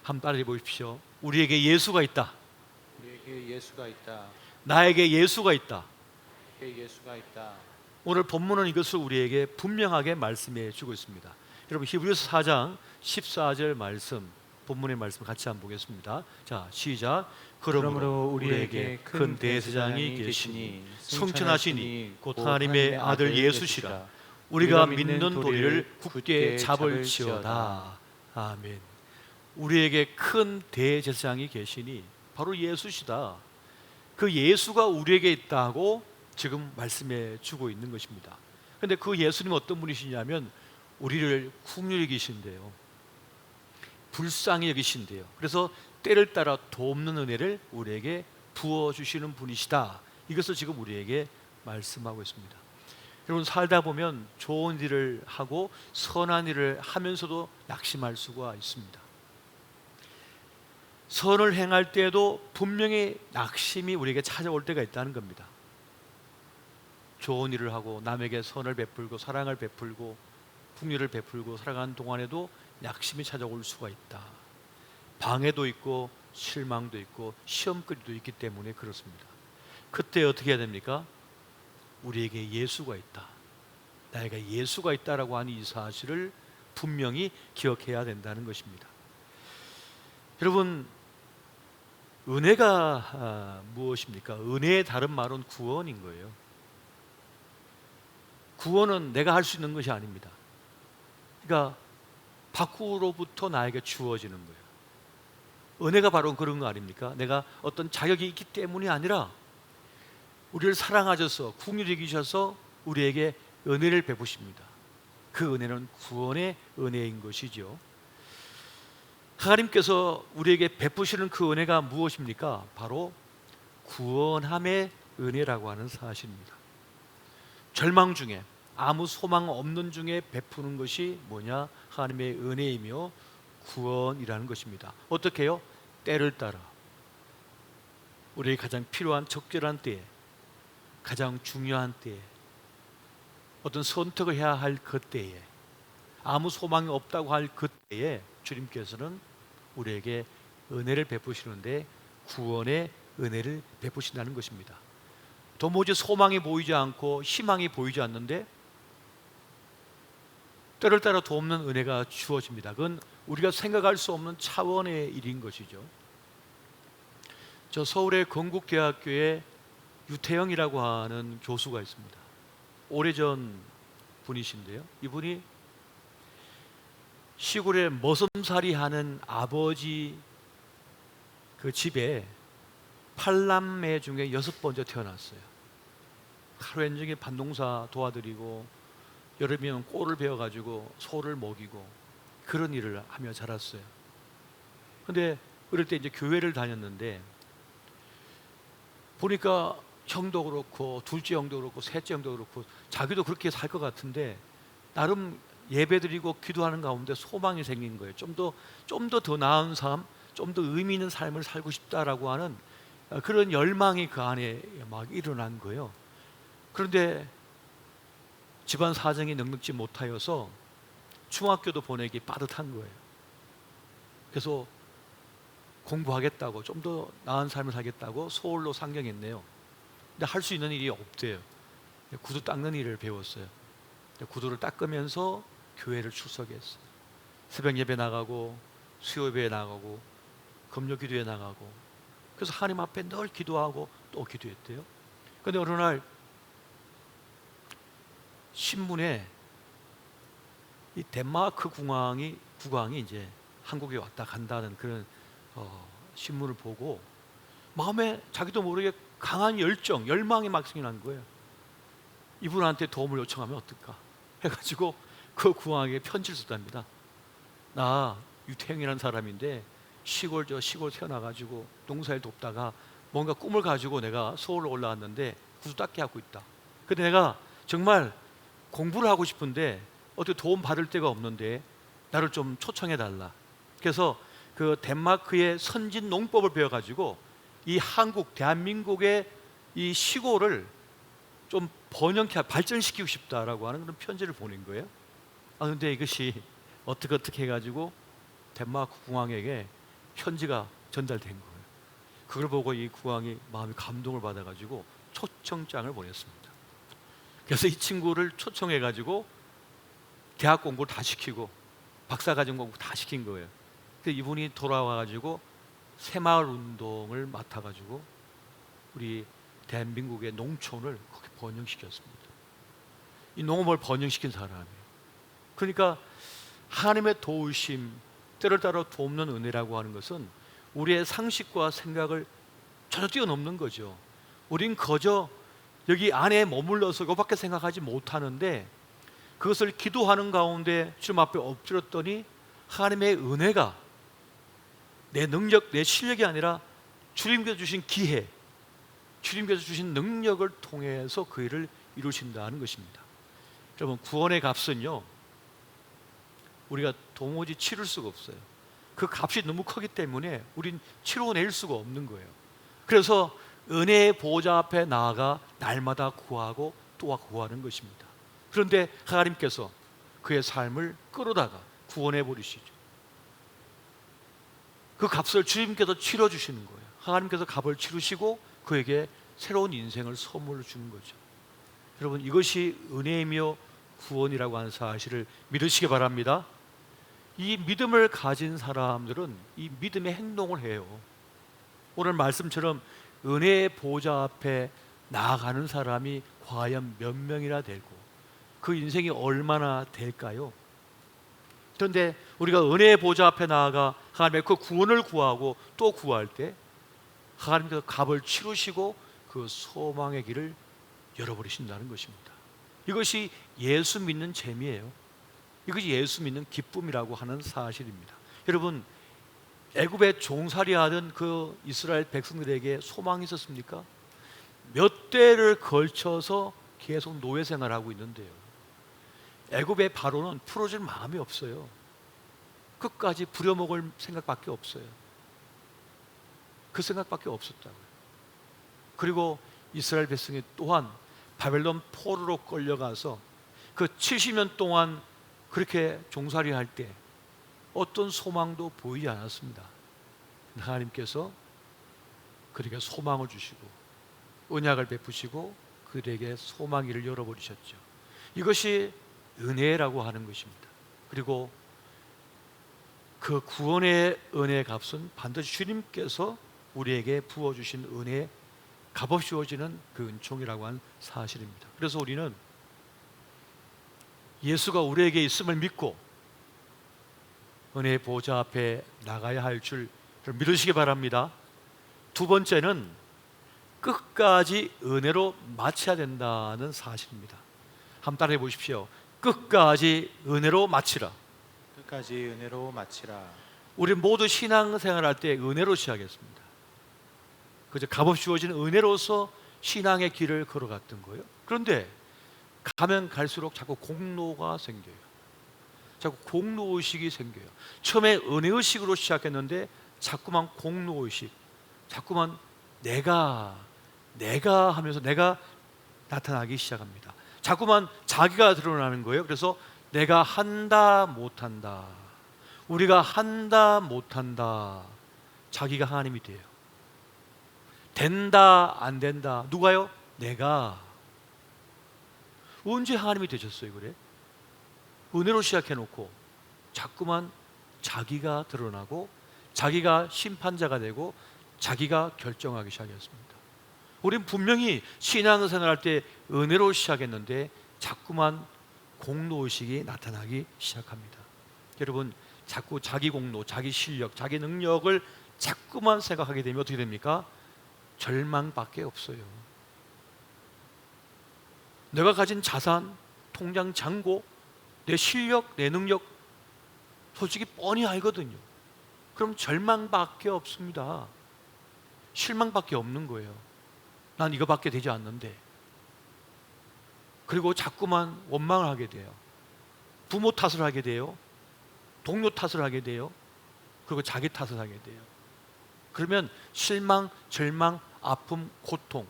한번 따라해 보십시오. 우리에게 예수가 있다. 우리에게 예수가 있다. 나에게 예수가 있다. 우리에게 예수가 있다. 오늘 본문은 이것을 우리에게 분명하게 말씀해 주고 있습니다. 여러분 히브리서 4장 14절 말씀, 본문의 말씀 같이 한번 보겠습니다. 자, 시작. 그러므로 우리에게 큰 대제사장이 계시니 성천하시니 곧 하나님의 아들 예수시라. 우리가 믿는 도리를 굳게 잡을지어다. 아멘. 우리에게 큰 대제사장이 계시니 바로 예수시다. 그 예수가 우리에게 있다고 지금 말씀해 주고 있는 것입니다. 그런데 그 예수님은 어떤 분이시냐면 우리를 긍휼히 여기신대요. 불쌍히 여기신대요. 그래서 때를 따라 돕는 은혜를 우리에게 부어주시는 분이시다. 이것을 지금 우리에게 말씀하고 있습니다. 여러분 살다 보면 좋은 일을 하고 선한 일을 하면서도 낙심할 수가 있습니다. 선을 행할 때에도 분명히 낙심이 우리에게 찾아올 때가 있다는 겁니다. 좋은 일을 하고 남에게 선을 베풀고 사랑을 베풀고 긍휼을 베풀고 살아가는 동안에도 낙심이 찾아올 수가 있다. 방해도 있고 실망도 있고 시험거리도 있기 때문에 그렇습니다. 그때 어떻게 해야 됩니까? 우리에게 예수가 있다. 나에게 예수가 있다라고 하는 이 사실을 분명히 기억해야 된다는 것입니다. 여러분 은혜가 무엇입니까? 은혜의 다른 말은 구원인 거예요. 구원은 내가 할 수 있는 것이 아닙니다. 그러니까 밖으로부터 나에게 주어지는 거예요. 은혜가 바로 그런 거 아닙니까? 내가 어떤 자격이 있기 때문이 아니라 우리를 사랑하셔서 긍휼히 여기셔서 우리에게 은혜를 베푸십니다. 그 은혜는 구원의 은혜인 것이죠. 하나님께서 우리에게 베푸시는 그 은혜가 무엇입니까? 바로 구원함의 은혜라고 하는 사실입니다. 절망 중에, 아무 소망 없는 중에 베푸는 것이 뭐냐? 하나님의 은혜이며 구원이라는 것입니다. 어떻게 해요? 때를 따라 우리에게 가장 필요한 적절한 때에, 가장 중요한 때에, 어떤 선택을 해야 할 그때에, 아무 소망이 없다고 할 그때에 주님께서는 우리에게 은혜를 베푸시는데 구원의 은혜를 베푸신다는 것입니다. 도무지 소망이 보이지 않고 희망이 보이지 않는데 때를 따라 돕는 은혜가 주어집니다. 그건 우리가 생각할 수 없는 차원의 일인 것이죠. 저 서울의 건국대학교에 유태영이라고 하는 교수가 있습니다. 오래전 분이신데요, 이분이 시골에 머슴살이 하는 아버지 그 집에 8남매 중에 6번째 태어났어요. 하루 종일 밭농사 도와드리고 여름이면 꼴을 베어가지고 소를 먹이고 그런 일을 하며 자랐어요. 근데 어릴 때 이제 교회를 다녔는데 보니까 형도 그렇고 둘째 형도 그렇고 셋째 형도 그렇고 자기도 그렇게 살 것 같은데 나름 예배드리고 기도하는 가운데 소망이 생긴 거예요. 좀 더 나은 삶, 좀 더 의미 있는 삶을 살고 싶다라고 하는 그런 열망이 그 안에 막 일어난 거예요. 그런데 집안 사정이 넉넉지 못하여서 중학교도 보내기 빠듯한 거예요. 그래서 공부하겠다고, 좀 더 나은 삶을 살겠다고 서울로 상경했네요. 근데 할 수 있는 일이 없대요. 구두 닦는 일을 배웠어요. 구두를 닦으면서 교회를 출석했어요. 새벽 예배 나가고 수요 예배에 나가고 금요 기도에 나가고, 그래서 하나님 앞에 늘 기도하고 또 기도했대요. 그런데 어느 날 신문에 이 덴마크 국왕이 이제 한국에 왔다 간다는 그런 신문을 보고 마음에 자기도 모르게 강한 열망이 막 생겨난 거예요. 이분한테 도움을 요청하면 어떨까 해가지고 그 국왕에게 편지를 썼답니다. 나 유태영이라는 사람인데 시골 태어나가지고 농사일 돕다가 뭔가 꿈을 가지고 내가 서울로 올라왔는데 구두 닦기 하고 있다. 근데 내가 정말 공부를 하고 싶은데 어떻게 도움 받을 데가 없는데 나를 좀 초청해 달라. 그래서 그 덴마크의 선진 농법을 배워가지고 이 한국 대한민국의 이 시골을 좀 번영케 발전시키고 싶다라고 하는 그런 편지를 보낸 거예요. 그런데 이것이 어떻게 해가지고 덴마크 국왕에게 편지가 전달된 거예요. 그걸 보고 이 국왕이 마음이 감동을 받아가지고 초청장을 보냈습니다. 그래서 이 친구를 초청해가지고 대학 공부를 다 시키고 박사과정 공부 다 시킨 거예요. 그래서 이분이 돌아와가지고 새마을 운동을 맡아가지고 우리 대한민국의 농촌을 거기 번영시켰습니다. 이 농업을 번영시킨 사람이에요. 그러니까 하나님의 도우심, 때를 따라 돕는 은혜라고 하는 것은 우리의 상식과 생각을 전혀 뛰어넘는 거죠. 우린 거저 여기 안에 머물러서 이거밖에 생각하지 못하는데 그것을 기도하는 가운데 주님 앞에 엎드렸더니 하나님의 은혜가 내 능력, 내 실력이 아니라 주님께서 주신 기회, 주님께서 주신 능력을 통해서 그 일을 이루신다는 것입니다. 여러분, 구원의 값은요 우리가 도무지 치를 수가 없어요. 그 값이 너무 크기 때문에 우린 치러낼 수가 없는 거예요. 그래서 은혜의 보좌 앞에 나아가 날마다 구하고 또 구하는 것입니다. 그런데 하나님께서 그의 삶을 끌어다가 구원해 버리시죠. 그 값을 주님께서 치러주시는 거예요. 하나님께서 값을 치르시고 그에게 새로운 인생을 선물로 주는 거죠. 여러분, 이것이 은혜이며 구원이라고 하는 사실을 믿으시기 바랍니다. 이 믿음을 가진 사람들은 이 믿음의 행동을 해요. 오늘 말씀처럼 은혜의 보좌 앞에 나아가는 사람이 과연 몇 명이나 되고 그 인생이 얼마나 될까요? 그런데 우리가 은혜의 보좌 앞에 나아가 하나님의 그 구원을 구하고 또 구할 때 하나님께서 값을 치르시고 그 소망의 길을 열어버리신다는 것입니다. 이것이 예수 믿는 재미예요. 이것이 예수 믿는 기쁨이라고 하는 사실입니다. 여러분, 애굽에 종살이하던 그 이스라엘 백성들에게 소망이 있었습니까? 몇 대를 걸쳐서 계속 노예 생활하고 있는데요, 애굽의 바로는 풀어줄 마음이 없어요. 끝까지 부려먹을 생각밖에 없어요. 그 생각밖에 없었다고요. 그리고 이스라엘 백성이 또한 바벨론 포로로 끌려가서 그 70년 동안 그렇게 종살이할 때 어떤 소망도 보이지 않았습니다. 하나님께서 그에게 소망을 주시고 언약을 베푸시고 그들에게 소망의 길을 열어버리셨죠. 이것이 은혜라고 하는 것입니다. 그리고 그 구원의 은혜의 값은 반드시 주님께서 우리에게 부어주신 은혜의 값없이 주어지는 그 은총이라고 하는 사실입니다. 그래서 우리는 예수가 우리에게 있음을 믿고 은혜의 보좌 앞에 나가야 할 줄 믿으시기 바랍니다. 두 번째는 끝까지 은혜로 마쳐야 된다는 사실입니다. 한번 따라해 보십시오. 끝까지 은혜로 마치라. 끝까지 은혜로 마치라. 우리 모두 신앙생활할 때 은혜로 시작했습니다. 그저 값없이 주어진 은혜로서 신앙의 길을 걸어갔던 거예요. 그런데 가면 갈수록 자꾸 공로가 생겨요. 자꾸 공로의식이 생겨요. 처음에 은혜의식으로 시작했는데 자꾸만 공로의식, 자꾸만 내가 하면서 내가 나타나기 시작합니다. 자꾸만 자기가 드러나는 거예요. 그래서 내가 한다 못한다, 우리가 한다 못한다, 자기가 하나님이 돼요. 된다 안 된다, 누가요? 내가. 언제 하나님이 되셨어요? 그래? 은혜로 시작해놓고 자꾸만 자기가 드러나고 자기가 심판자가 되고 자기가 결정하기 시작했습니다. 우린 분명히 신앙생활할 때 은혜로 시작했는데 자꾸만 공로의식이 나타나기 시작합니다. 여러분, 자꾸 자기 공로, 자기 실력, 자기 능력을 자꾸만 생각하게 되면 어떻게 됩니까? 절망밖에 없어요. 내가 가진 자산, 통장 잔고, 내 실력, 내 능력 솔직히 뻔히 알거든요. 그럼 절망밖에 없습니다. 실망밖에 없는 거예요. 난 이거밖에 되지 않는데. 그리고 자꾸만 원망을 하게 돼요. 부모 탓을 하게 돼요. 동료 탓을 하게 돼요. 그리고 자기 탓을 하게 돼요. 그러면 실망, 절망, 아픔, 고통,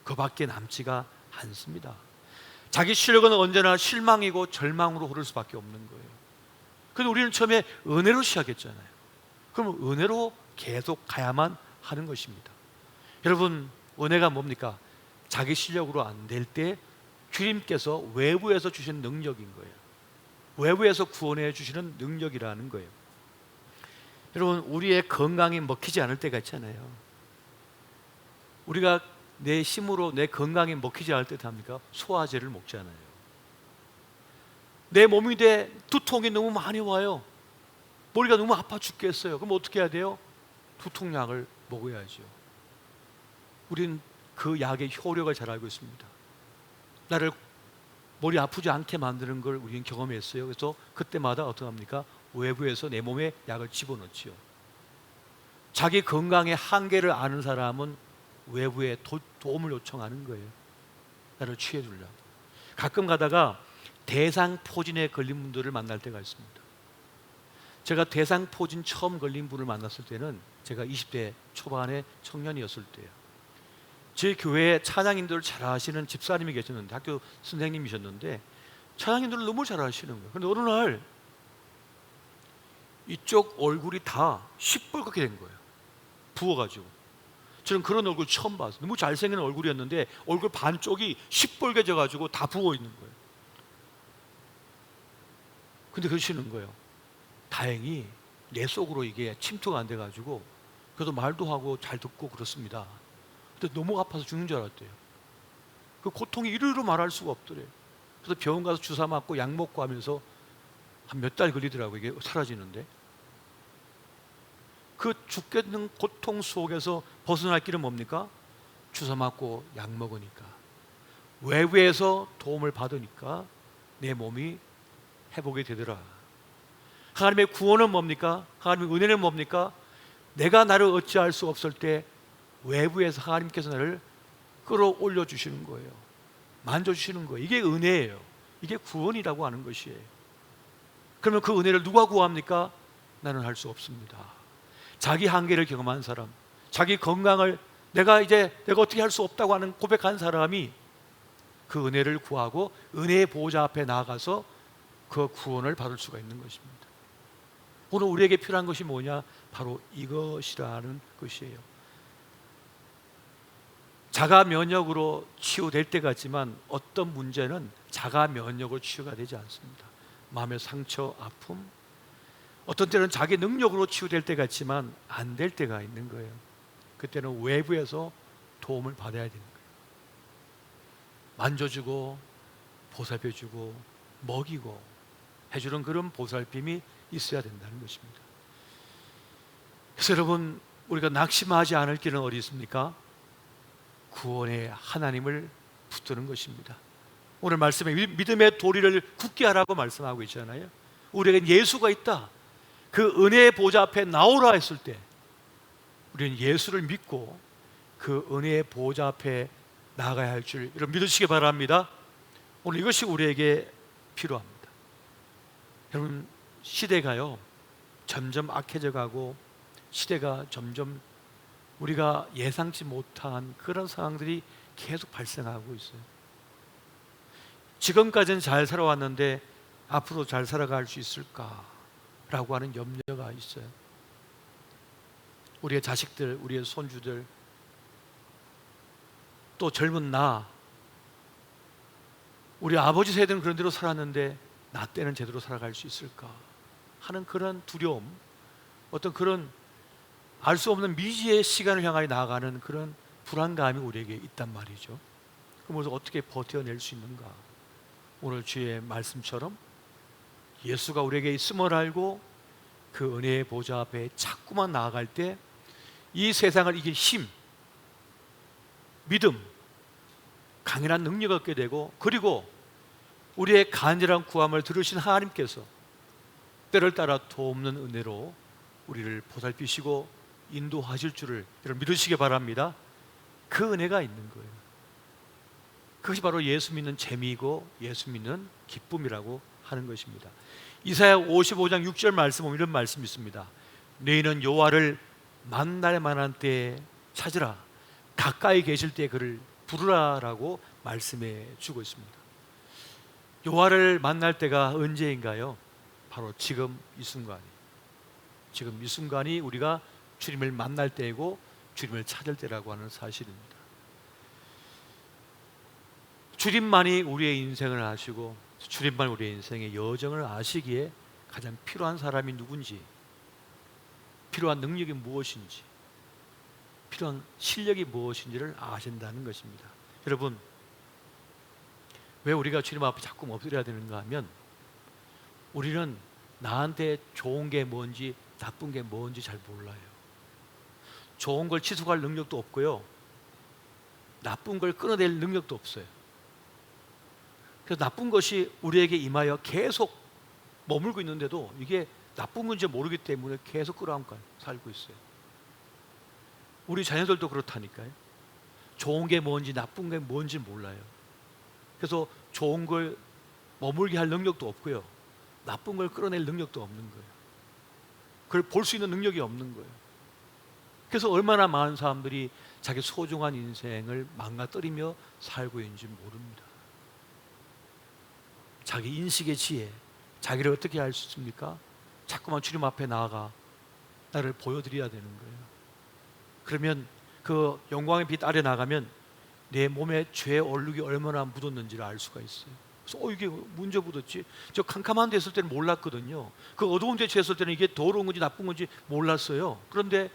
그밖에 남지가 않습니다. 자기 실력은 언제나 실망이고 절망으로 흐를 수밖에 없는 거예요. 그런데 우리는 처음에 은혜로 시작했잖아요. 그럼 은혜로 계속 가야만 하는 것입니다. 여러분, 은혜가 뭡니까? 자기 실력으로 안 될 때 주님께서 외부에서 주신 능력인 거예요. 외부에서 구원해 주시는 능력이라는 거예요. 여러분, 우리의 건강이 먹히지 않을 때가 있잖아요. 우리가 내 힘으로 내 건강이 먹히지 않을 때 합니까? 소화제를 먹잖아요. 내 몸인데 두통이 너무 많이 와요. 머리가 너무 아파 죽겠어요. 그럼 어떻게 해야 돼요? 두통약을 먹어야죠. 우리는 그 약의 효력을 잘 알고 있습니다. 나를 머리 아프지 않게 만드는 걸 우리는 경험했어요. 그래서 그때마다 어떻게 합니까? 외부에서 내 몸에 약을 집어넣지요. 자기 건강의 한계를 아는 사람은 외부에 도움을 요청하는 거예요. 나를 취해주려고. 가끔 가다가 대상포진에 걸린 분들을 만날 때가 있습니다. 제가 대상포진 처음 걸린 분을 만났을 때는 제가 20대 초반의 청년이었을 때예요. 제 교회에 찬양인들을 잘 하시는 집사님이 계셨는데, 학교 선생님이셨는데 찬양인들을 너무 잘 하시는 거예요. 그런데 어느 날 이쪽 얼굴이 다 시뻘겋게 된 거예요. 부어가지고. 저는 그런 얼굴 처음 봤어요. 너무 잘생긴 얼굴이었는데 얼굴 반쪽이 시뻘개져가지고 다 부어 있는 거예요. 근데 그러시는 거예요. 다행히 내 속으로 이게 침투가 안 돼가지고 그래도 말도 하고 잘 듣고 그렇습니다. 근데 너무 아파서 죽는 줄 알았대요. 그 고통이 이르르 말할 수가 없더래요. 그래서 병원 가서 주사 맞고 약 먹고 하면서 한 몇 달 걸리더라고요. 이게 사라지는데. 그 죽겠는 고통 속에서 벗어날 길은 뭡니까? 주사 맞고 약 먹으니까, 외부에서 도움을 받으니까 내 몸이 회복이 되더라. 하나님의 구원은 뭡니까? 하나님의 은혜는 뭡니까? 내가 나를 어찌할 수 없을 때 외부에서 하나님께서 나를 끌어올려 주시는 거예요. 만져주시는 거예요. 이게 은혜예요. 이게 구원이라고 하는 것이에요. 그러면 그 은혜를 누가 구합니까? 나는 할 수 없습니다. 자기 한계를 경험한 사람, 자기 건강을 내가 어떻게 할 수 없다고 하는 고백한 사람이 그 은혜를 구하고 은혜의 보호자 앞에 나아가서 그 구원을 받을 수가 있는 것입니다. 오늘 우리에게 필요한 것이 뭐냐? 바로 이것이라는 것이에요. 자가 면역으로 치유될 때가 있지만 어떤 문제는 자가 면역으로 치유가 되지 않습니다. 마음의 상처, 아픔, 어떤 때는 자기 능력으로 치유될 때가 있지만 안 될 때가 있는 거예요. 그때는 외부에서 도움을 받아야 되는 거예요. 만져주고 보살펴주고 먹이고 해주는 그런 보살핌이 있어야 된다는 것입니다. 그래서 여러분, 우리가 낙심하지 않을 길은 어디 있습니까? 구원의 하나님을 붙드는 것입니다. 오늘 말씀에 믿음의 도리를 굳게 하라고 말씀하고 있잖아요. 우리에겐 예수가 있다. 그 은혜의 보좌 앞에 나오라 했을 때 우리는 예수를 믿고 그 은혜의 보좌 앞에 나가야 할 줄 여러분 믿으시기 바랍니다. 오늘 이것이 우리에게 필요합니다. 여러분, 시대가요 점점 악해져 가고 시대가 점점 우리가 예상치 못한 그런 상황들이 계속 발생하고 있어요. 지금까지는 잘 살아왔는데 앞으로 잘 살아갈 수 있을까라고 하는 염려가 있어요. 우리의 자식들, 우리의 손주들, 또 젊은 우리 아버지 세대는 그런 대로 살았는데 나 때는 제대로 살아갈 수 있을까 하는 그런 두려움, 어떤 그런 알 수 없는 미지의 시간을 향하여 나아가는 그런 불안감이 우리에게 있단 말이죠. 그러면서 어떻게 버텨낼 수 있는가? 오늘 주의 말씀처럼 예수가 우리에게 있음을 알고 그 은혜의 보좌 앞에 자꾸만 나아갈 때 이 세상을 이길 힘, 믿음, 강인한 능력을 얻게 되고, 그리고 우리의 간절한 구함을 들으신 하나님께서 때를 따라 돕는 은혜로 우리를 보살피시고 인도하실 줄을 여러분 믿으시기 바랍니다. 그 은혜가 있는 거예요. 그것이 바로 예수 믿는 재미이고 예수 믿는 기쁨이라고 하는 것입니다. 이사야 55장 6절 말씀 보면 이런 말씀이 있습니다. 너희는 여호와를 만날 만한 때에 찾으라, 가까이 계실 때 그를 부르라라고 말씀해 주고 있습니다. 여호와를 만날 때가 언제인가요? 바로 지금 이 순간이. 지금 이 순간이 우리가 주님을 만날 때이고 주님을 찾을 때라고 하는 사실입니다. 주님만이 우리의 인생을 아시고 주님만 우리의 인생의 여정을 아시기에 가장 필요한 사람이 누군지, 필요한 능력이 무엇인지, 필요한 실력이 무엇인지를 아신다는 것입니다. 여러분, 왜 우리가 주님 앞에 자꾸 엎드려야 되는가 하면 우리는 나한테 좋은 게 뭔지 나쁜 게 뭔지 잘 몰라요. 좋은 걸 지속할 능력도 없고요, 나쁜 걸 끊어낼 능력도 없어요. 그래서 나쁜 것이 우리에게 임하여 계속 머물고 있는데도 이게 나쁜 건지 모르기 때문에 계속 끌어안고 살고 있어요. 우리 자녀들도 그렇다니까요. 좋은 게 뭔지 나쁜 게 뭔지 몰라요. 그래서 좋은 걸 머물게 할 능력도 없고요, 나쁜 걸 끌어낼 능력도 없는 거예요. 그걸 볼 수 있는 능력이 없는 거예요. 그래서 얼마나 많은 사람들이 자기 소중한 인생을 망가뜨리며 살고 있는지 모릅니다. 자기 인식의 지혜, 자기를 어떻게 할 수 있습니까? 자꾸만 주님 앞에 나아가 나를 보여드려야 되는 거예요. 그러면 그 영광의 빛 아래 나가면 내 몸에 죄의 얼룩이 얼마나 묻었는지를 알 수가 있어요. 그래서 이게 문제 묻었지? 저 캄캄한 데 있을 때는 몰랐거든요. 그 어두운 데 처했을 때는 이게 더러운 건지 나쁜 건지 몰랐어요. 그런데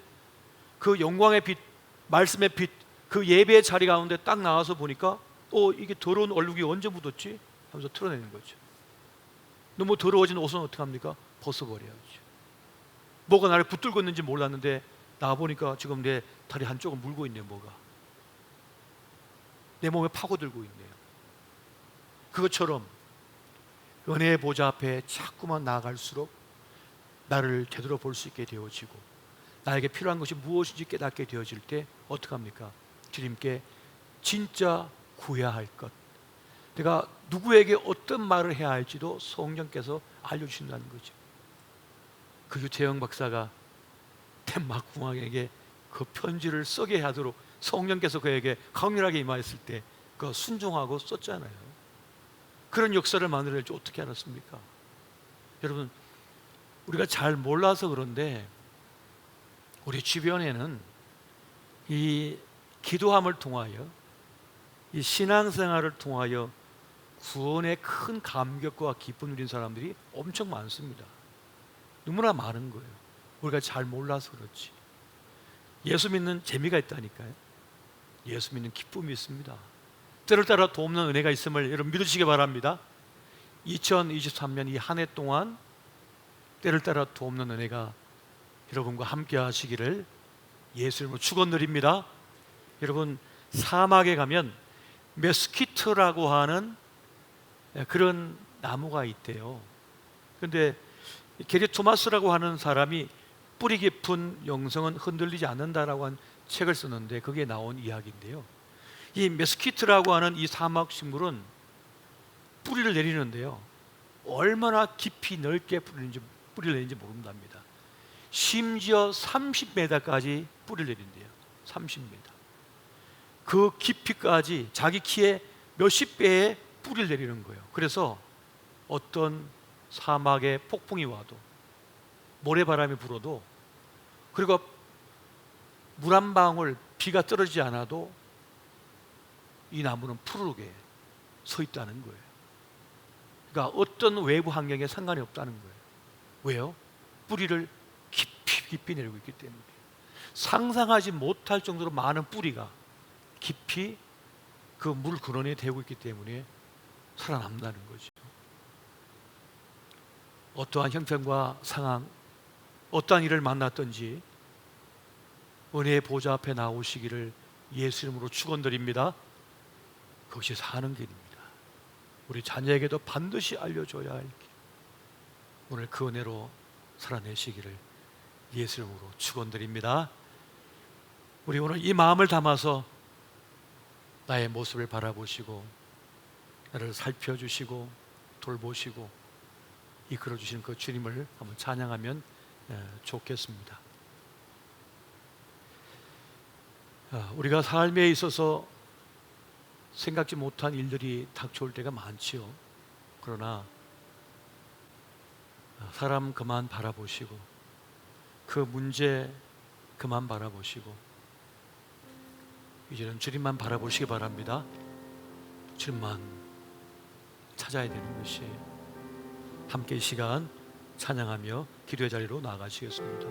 그 영광의 빛, 말씀의 빛, 그 예배의 자리 가운데 딱 나와서 보니까 이게 더러운 얼룩이 언제 묻었지? 하면서 털어내는 거죠. 너무 더러워진 옷은 어떻게 합니까? 벗어버려야죠. 뭐가 나를 붙들고 있는지 몰랐는데 나와보니까 지금 내 다리 한쪽은 물고 있네요. 뭐가 내 몸에 파고들고 있네요. 그것처럼 은혜의 보좌 앞에 자꾸만 나아갈수록 나를 제대로 볼 수 있게 되어지고 나에게 필요한 것이 무엇인지 깨닫게 되어질 때 어떻게 합니까? 주님께 진짜 구해야 할 것, 내가 누구에게 어떤 말을 해야 할지도 성령께서 알려주신다는 거죠. 그 유태영 박사가 덴마크 공항에게 그 편지를 쓰게 하도록 성령께서 그에게 강렬하게 임하였을 때 그 순종하고 썼잖아요. 그런 역사를 만들어낼지 어떻게 알았습니까? 여러분, 우리가 잘 몰라서 그런데 우리 주변에는 이 기도함을 통하여, 이 신앙생활을 통하여 구원의 큰 감격과 기쁨을 누린 사람들이 엄청 많습니다. 너무나 많은 거예요. 우리가 잘 몰라서 그렇지. 예수 믿는 재미가 있다니까요. 예수 믿는 기쁨이 있습니다. 때를 따라 돕는 은혜가 있음을 여러분 믿으시기 바랍니다. 2023년 이 한 해 동안 때를 따라 돕는 은혜가 여러분과 함께 하시기를 예수 이름으로 축원드립니다. 여러분, 사막에 가면 메스키트라고 하는 그런 나무가 있대요. 그런데 게리 토마스라고 하는 사람이 뿌리 깊은 영성은 흔들리지 않는다라고 한 책을 썼는데 거기에 나온 이야기인데요. 이 메스키트라고 하는 이 사막 식물은 뿌리를 내리는데요, 얼마나 깊이 넓게 뿌리를 내리는지 모른답니다. 심지어 30m까지 뿌리를 내린대요. 30m. 그 깊이까지 자기 키의 몇십 배의 뿌리를 내리는 거예요. 그래서 어떤 사막에 폭풍이 와도, 모래바람이 불어도, 그리고 물 한 방울 비가 떨어지지 않아도 이 나무는 푸르게 서 있다는 거예요. 그러니까 어떤 외부 환경에 상관이 없다는 거예요. 왜요? 뿌리를 깊이 내리고 있기 때문에. 상상하지 못할 정도로 많은 뿌리가 깊이 그 물 근원에 대고 있기 때문에 살아남는다는 거죠. 어떠한 형편과 상황, 어떠한 일을 만났든지 은혜의 보좌 앞에 나오시기를 예수 이름으로 축원드립니다. 그것이 사는 길입니다. 우리 자녀에게도 반드시 알려줘야 할 길. 오늘 그 은혜로 살아내시기를 예수 이름으로 축원드립니다. 우리 오늘 이 마음을 담아서 나의 모습을 바라보시고 나를 살펴주시고 돌보시고 이끌어주시는 그 주님을 한번 찬양하면 좋겠습니다. 우리가 삶에 있어서 생각지 못한 일들이 닥쳐올 때가 많지요. 그러나 사람 그만 바라보시고 그 문제 그만 바라보시고 이제는 주님만 바라보시기 바랍니다. 주님만 찾아야 되는 것이, 함께 이 시간 찬양하며 기도의 자리로 나아가시겠습니다.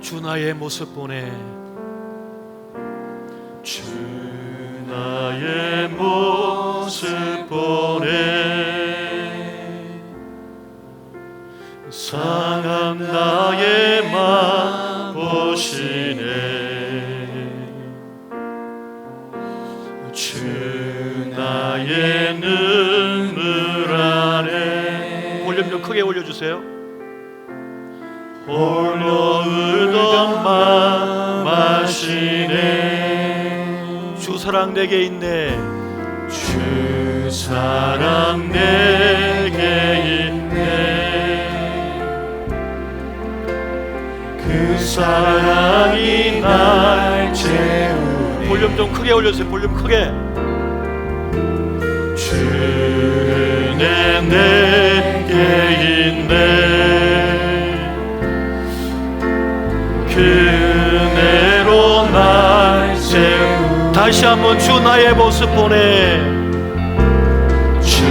주 나의 모습 보내, 주 나의 모습 보내, 상한 나의 맘 보시네. 주 나의 눈물 안에, 볼륨 좀 크게 올려주세요. 홀로 울던 맘 아시네. 주 사랑 내게 있네. 주 사랑 내게 있네. 그 사랑이 날 채우네. 볼륨 좀 크게 올려주세요. 볼륨 크게. 주 은혜 내게 있네. 그 은혜로 날 세우. 다 다시 한번 주 나의 모습 보내. 주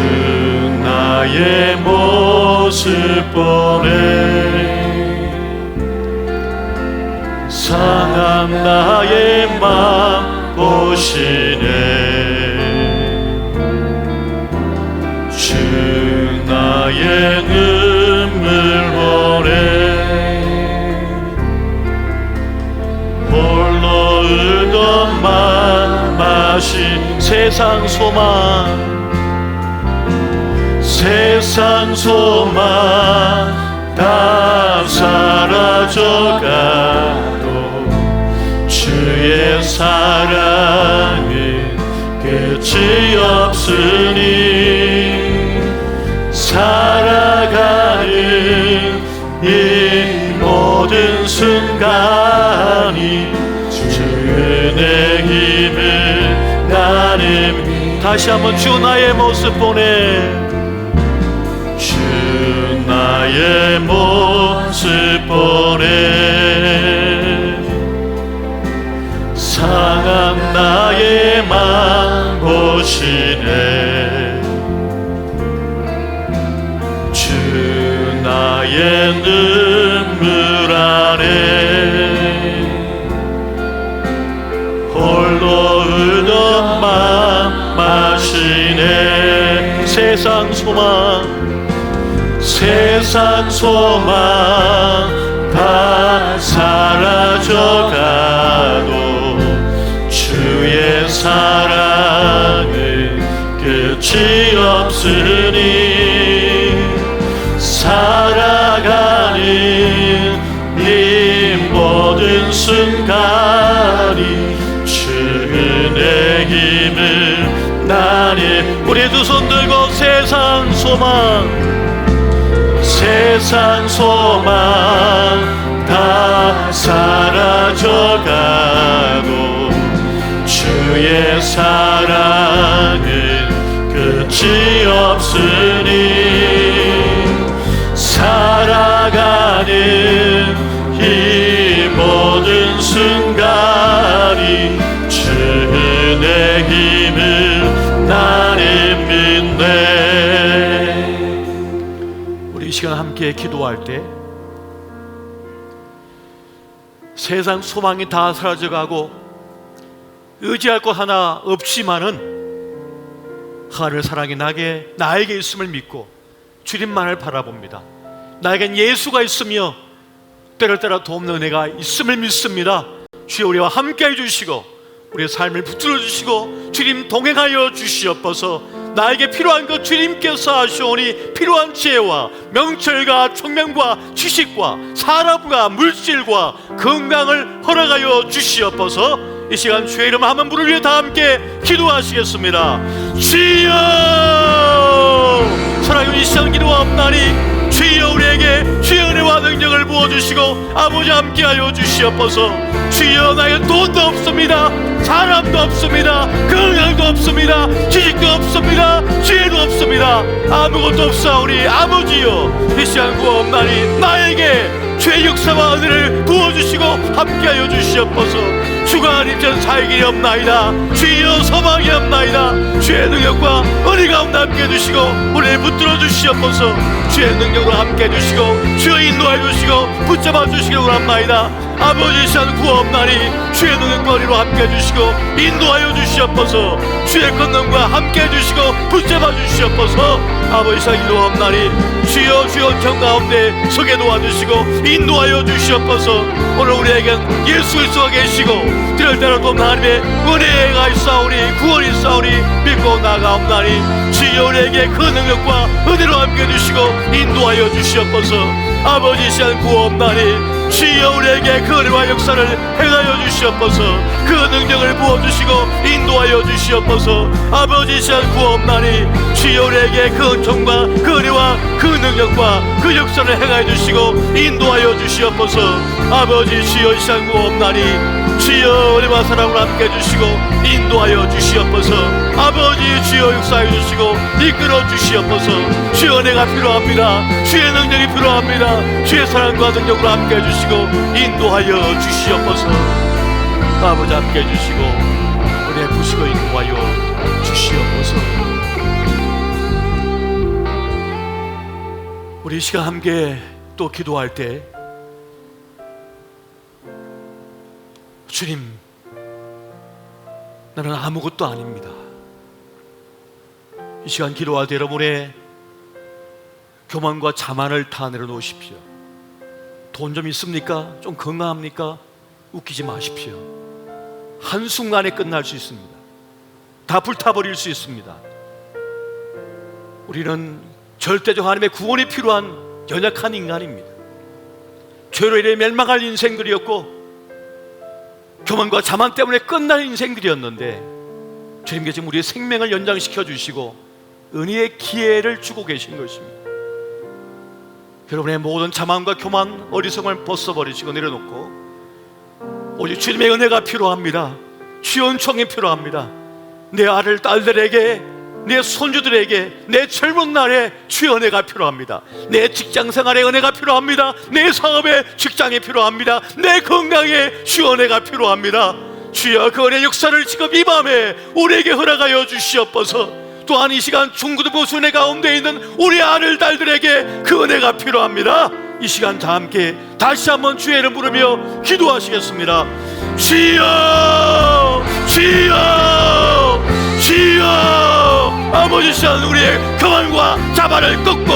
나의 모습 보내. 상한 나의 맘 보시네. 주 나의 눈물 보내. 홀로 의던 맘 마신 세상 소망. 세상 소망 다 사라져가도 주의 사랑은 끝이 없으니 살아가는 이 모든 순간이 주 은혜 힘을 나는. 다시 한번 주 나의 모습 보내. 주 나의 모습 보내. 상한 나의 맘 보시네. 주 나의 눈물 안에 홀로 의던 맘 마시네. 세상 소망 세상 소망 다 사라져가도 주의 사랑은 끝이 없으니 살아가는 이 모든 순간이 주 은혜 힘을 나는. 우리 두 손 들고 세상 소망 세상 소망 다 사라져가도 주의 사랑은 끝이 없으니 살아가는 이 모든 순간이 주 은혜 힘을 나는 믿네. 우리 이 시간 함께 기도할 때 세상 소망이 다 사라져가고 의지할 것 하나 없지만은 하늘 사랑이 나에게 있음을 믿고 주님만을 바라봅니다. 나에겐 예수가 있으며 때를 따라 돕는 은혜가 있음을 믿습니다. 주여 우리와 함께 해주시고 우리의 삶을 붙들어 주시고 주님 동행하여 주시옵소서. 나에게 필요한 것 주님께서 하시오니 필요한 지혜와 명철과 총명과 지식과 사람과 물질과 건강을 허락하여 주시옵소서. 이 시간 주의 이름 한번 부르며 다 함께 기도하시겠습니다. 주여! 사랑하는 이 시간 기도하옵나니 주여 우리에게 주의 은혜와 능력을 부어주시고 아버지 함께하여 주시옵소서. 주여 나에게 돈도 없습니다. 사람도 없습니다. 건강도 없습니다. 지식도 없습니다. 지혜도 없습니다. 아무것도 없사오니 아버지여 이 시간 구하옵나니 나에게 주의 역사와 은혜를 부어주시고 함께하여 주시옵소서. 주가 아님전 살길이 없나이다. 주여 소망이 없나이다. 주의 능력과 은혜 가운데 함께 해주시고 우리를 붙들어 주시옵소서. 주의 능력으로 함께 해주시고 주여 인도해 주시고 붙잡아 주시기 원합나이다. 아버지 이 시간 구하옵나니 주의 능력과 은혜로 함께 해주시고 인도하여 주시옵소서. 주의 권능과 함께 해주시고 붙잡아 주시옵소서. 아버지 이 시간 기도하옵나니 주여 주의 은총 가운데 서게 도와주시고 인도하여 주시옵소서. 오늘 우리에겐 예수 그리스도가 계시고 들을 대로 돕는 하나님의 은혜가 있사오니 구원이 있사오니 믿고 나아가옵나니 주여 우리에게 그 능력과 은혜로 함께 해주시고 인도하여 주시옵소서. 아버지 이 시간 구하옵나니 주여 우리에게 그 은혜와 역사를 행하여 주시옵소서. 그 능력을 부어주시고 인도하여 주시옵소서. 아버지 이 시간 구하옵나니 주여 우리에게 그 은총과 그 은혜와 그 능력과 그 역사를 행하여 주시고 인도하여 주시옵소서. 아버지 주여 이 시간 구하옵나니 주여 은혜와 사랑으로 함께 해주시고 인도하여 주시옵소서. 아버지 주여 역사해 주시고 이끌어 주시옵소서. 주의 은혜가 필요합니다. 주의 능력이 필요합니다. 주의 사랑과 능력으로 함께 해주시고 인도하여 주시옵소서. 아버지 함께 해주시고 우리 베푸시고 인도하여 주시옵소서. 우리 이 시간 함께 또 기도할 때 주님, 나는 아무것도 아닙니다. 이 시간 기도할 때 여러분의 교만과 자만을 다 내려놓으십시오. 돈 좀 있습니까? 좀 건강합니까? 웃기지 마십시오. 한순간에 끝날 수 있습니다. 다 불타버릴 수 있습니다. 우리는 절대적 하나님의 구원이 필요한 연약한 인간입니다. 죄로 인해 멸망할 인생들이었고 교만과 자만 때문에 끝날 인생들이었는데 주님께서 지금 우리의 생명을 연장시켜 주시고 은혜의 기회를 주고 계신 것입니다. 여러분의 모든 자만과 교만, 어리석음을 벗어버리시고 내려놓고 오직 주님의 은혜가 필요합니다. 주의 은총이 필요합니다. 내 아들, 딸들에게, 내 손주들에게 내 젊은 날에 주의 은혜가 필요합니다. 내 직장생활에 은혜가 필요합니다. 내 사업에 직장이 필요합니다. 내 건강에 주의 은혜가 필요합니다. 주여, 그 은혜 역사를 지금 이 밤에 우리에게 허락하여 주시옵소서. 또한 이 시간 중고등부 순회 가운데 있는 우리 아들, 딸들에게 그 은혜가 필요합니다. 이 시간 다 함께 다시 한번 주의 이름 부르며 기도하시겠습니다. 주여, 주여, 주여. 아버지, 시간 우리의 교만과 자만을 꺾고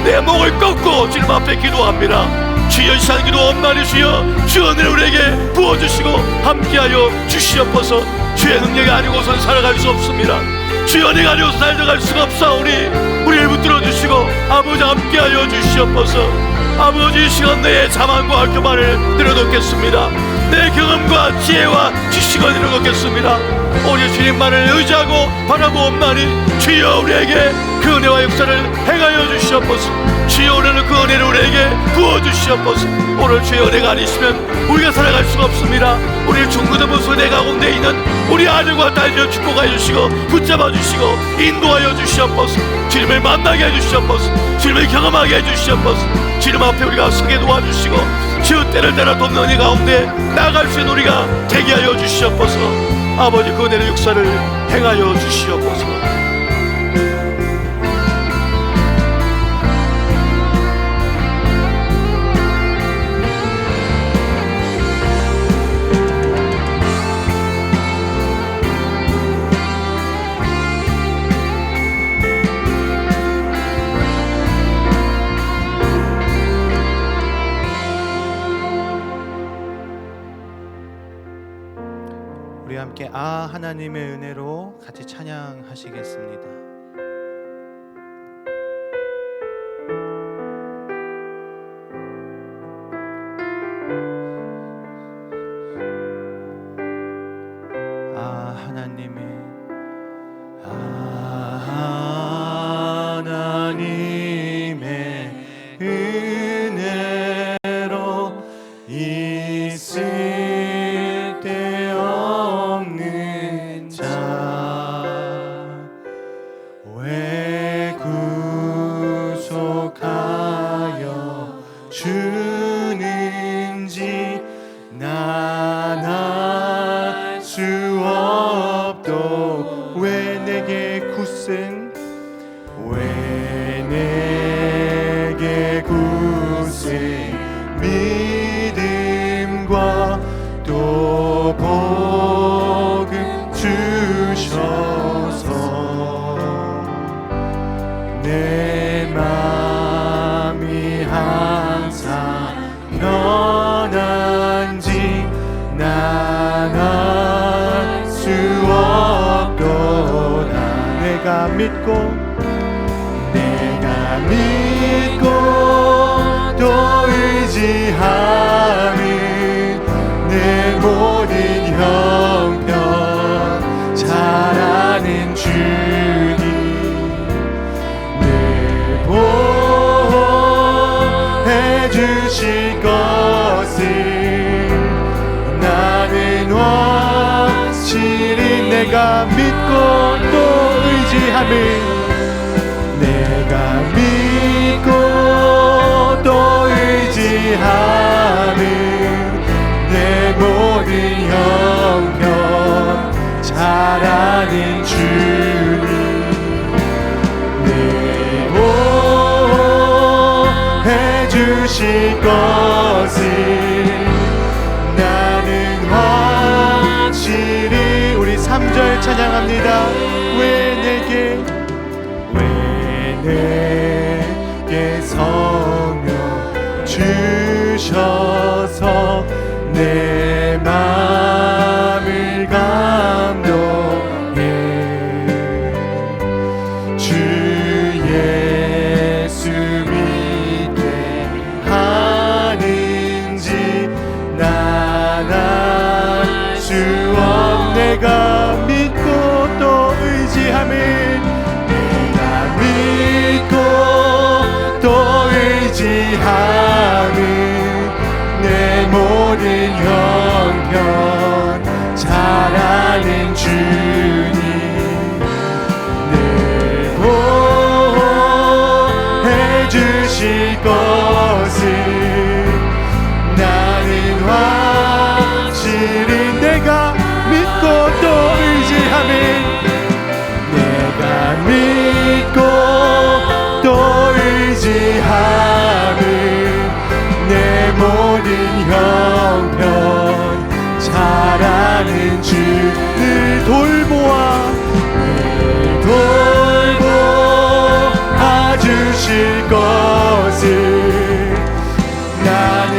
내 목을 꺾고 주님 앞에 기도합니다. 주여, 이 시간 기도 엄나니 주여, 주의 은혜를 우리에게 부어주시고 함께하여 주시옵소서. 주의 능력이 아니고선 살아갈 수 없습니다. 주의 은혜가 아니고서 살아갈 수가 없사오니 우리를 붙들어 주시고 아버지 함께하여 주시옵소서. 아버지, 이 시간 내 자만과 교만을 내려놓겠습니다. 내 경험과 지혜와 지식을 내려놓겠습니다. 오직 주님만을 의지하고 바라보옵나니 주여, 우리에게 그 은혜와 역사를 행하여 주시옵소서. 주여, 오늘은 그 은혜를 우리에게 부어주시옵소서. 오늘 주의 은혜가 아니시면 우리가 살아갈 수가 없습니다. 우리 중고등부 순회 가운데 있는 우리 아들과 딸들을 축복하여 주시고 붙잡아 주시고 인도하여 주시옵소서. 주님을 만나게 해주시옵소서. 주님을 경험하게 해주시옵소서. 주님 앞에 우리가 서게 도와주시고 주의 때를 따라 돕는 은혜 가운데 나아갈 수 있는 우리가 되게 하여 주시옵소서. 아버지, 그 은혜의 역사를 행하여 주시옵소서. 우리 함께 아 하나님의 은혜로 같이 찬양하시겠습니다. 아 하나님의 은혜로 있을 때 없는 자 왜 구속하여 주는지 난 알 수 없도 왜 내게 굳은 왜 내게 굳은 믿음과 또 복음 주셔서 내 맘이 항상 편한지 난 알 수 없도다. 내가 믿고 또 의지하는 내 모든 형편 잘 아는 주님 늘 보호해 주실 것을 나는 확실히 내가 믿고 또 의지하는 내가 믿고 또 의지하는 내 모든 형편 잘 주실 것을 나는 확실히. 우리 3절 찬양합니다. 왜 내게 성령 주셔서 내 마음을 감동해. 주 예수 믿게 하는지 난 알 수 없. 내가 믿고 또 의지함을, 내가 믿고 또 의지함을 내 모든 형편 잘 아는 주님 늘 보호해 주실 것을 나는 확실히. 내가 믿고 또 의지함을, 내가 믿고 또 의지함을 내 모든 형편 잘 아는 주 늘 돌보아 주실 것을 나는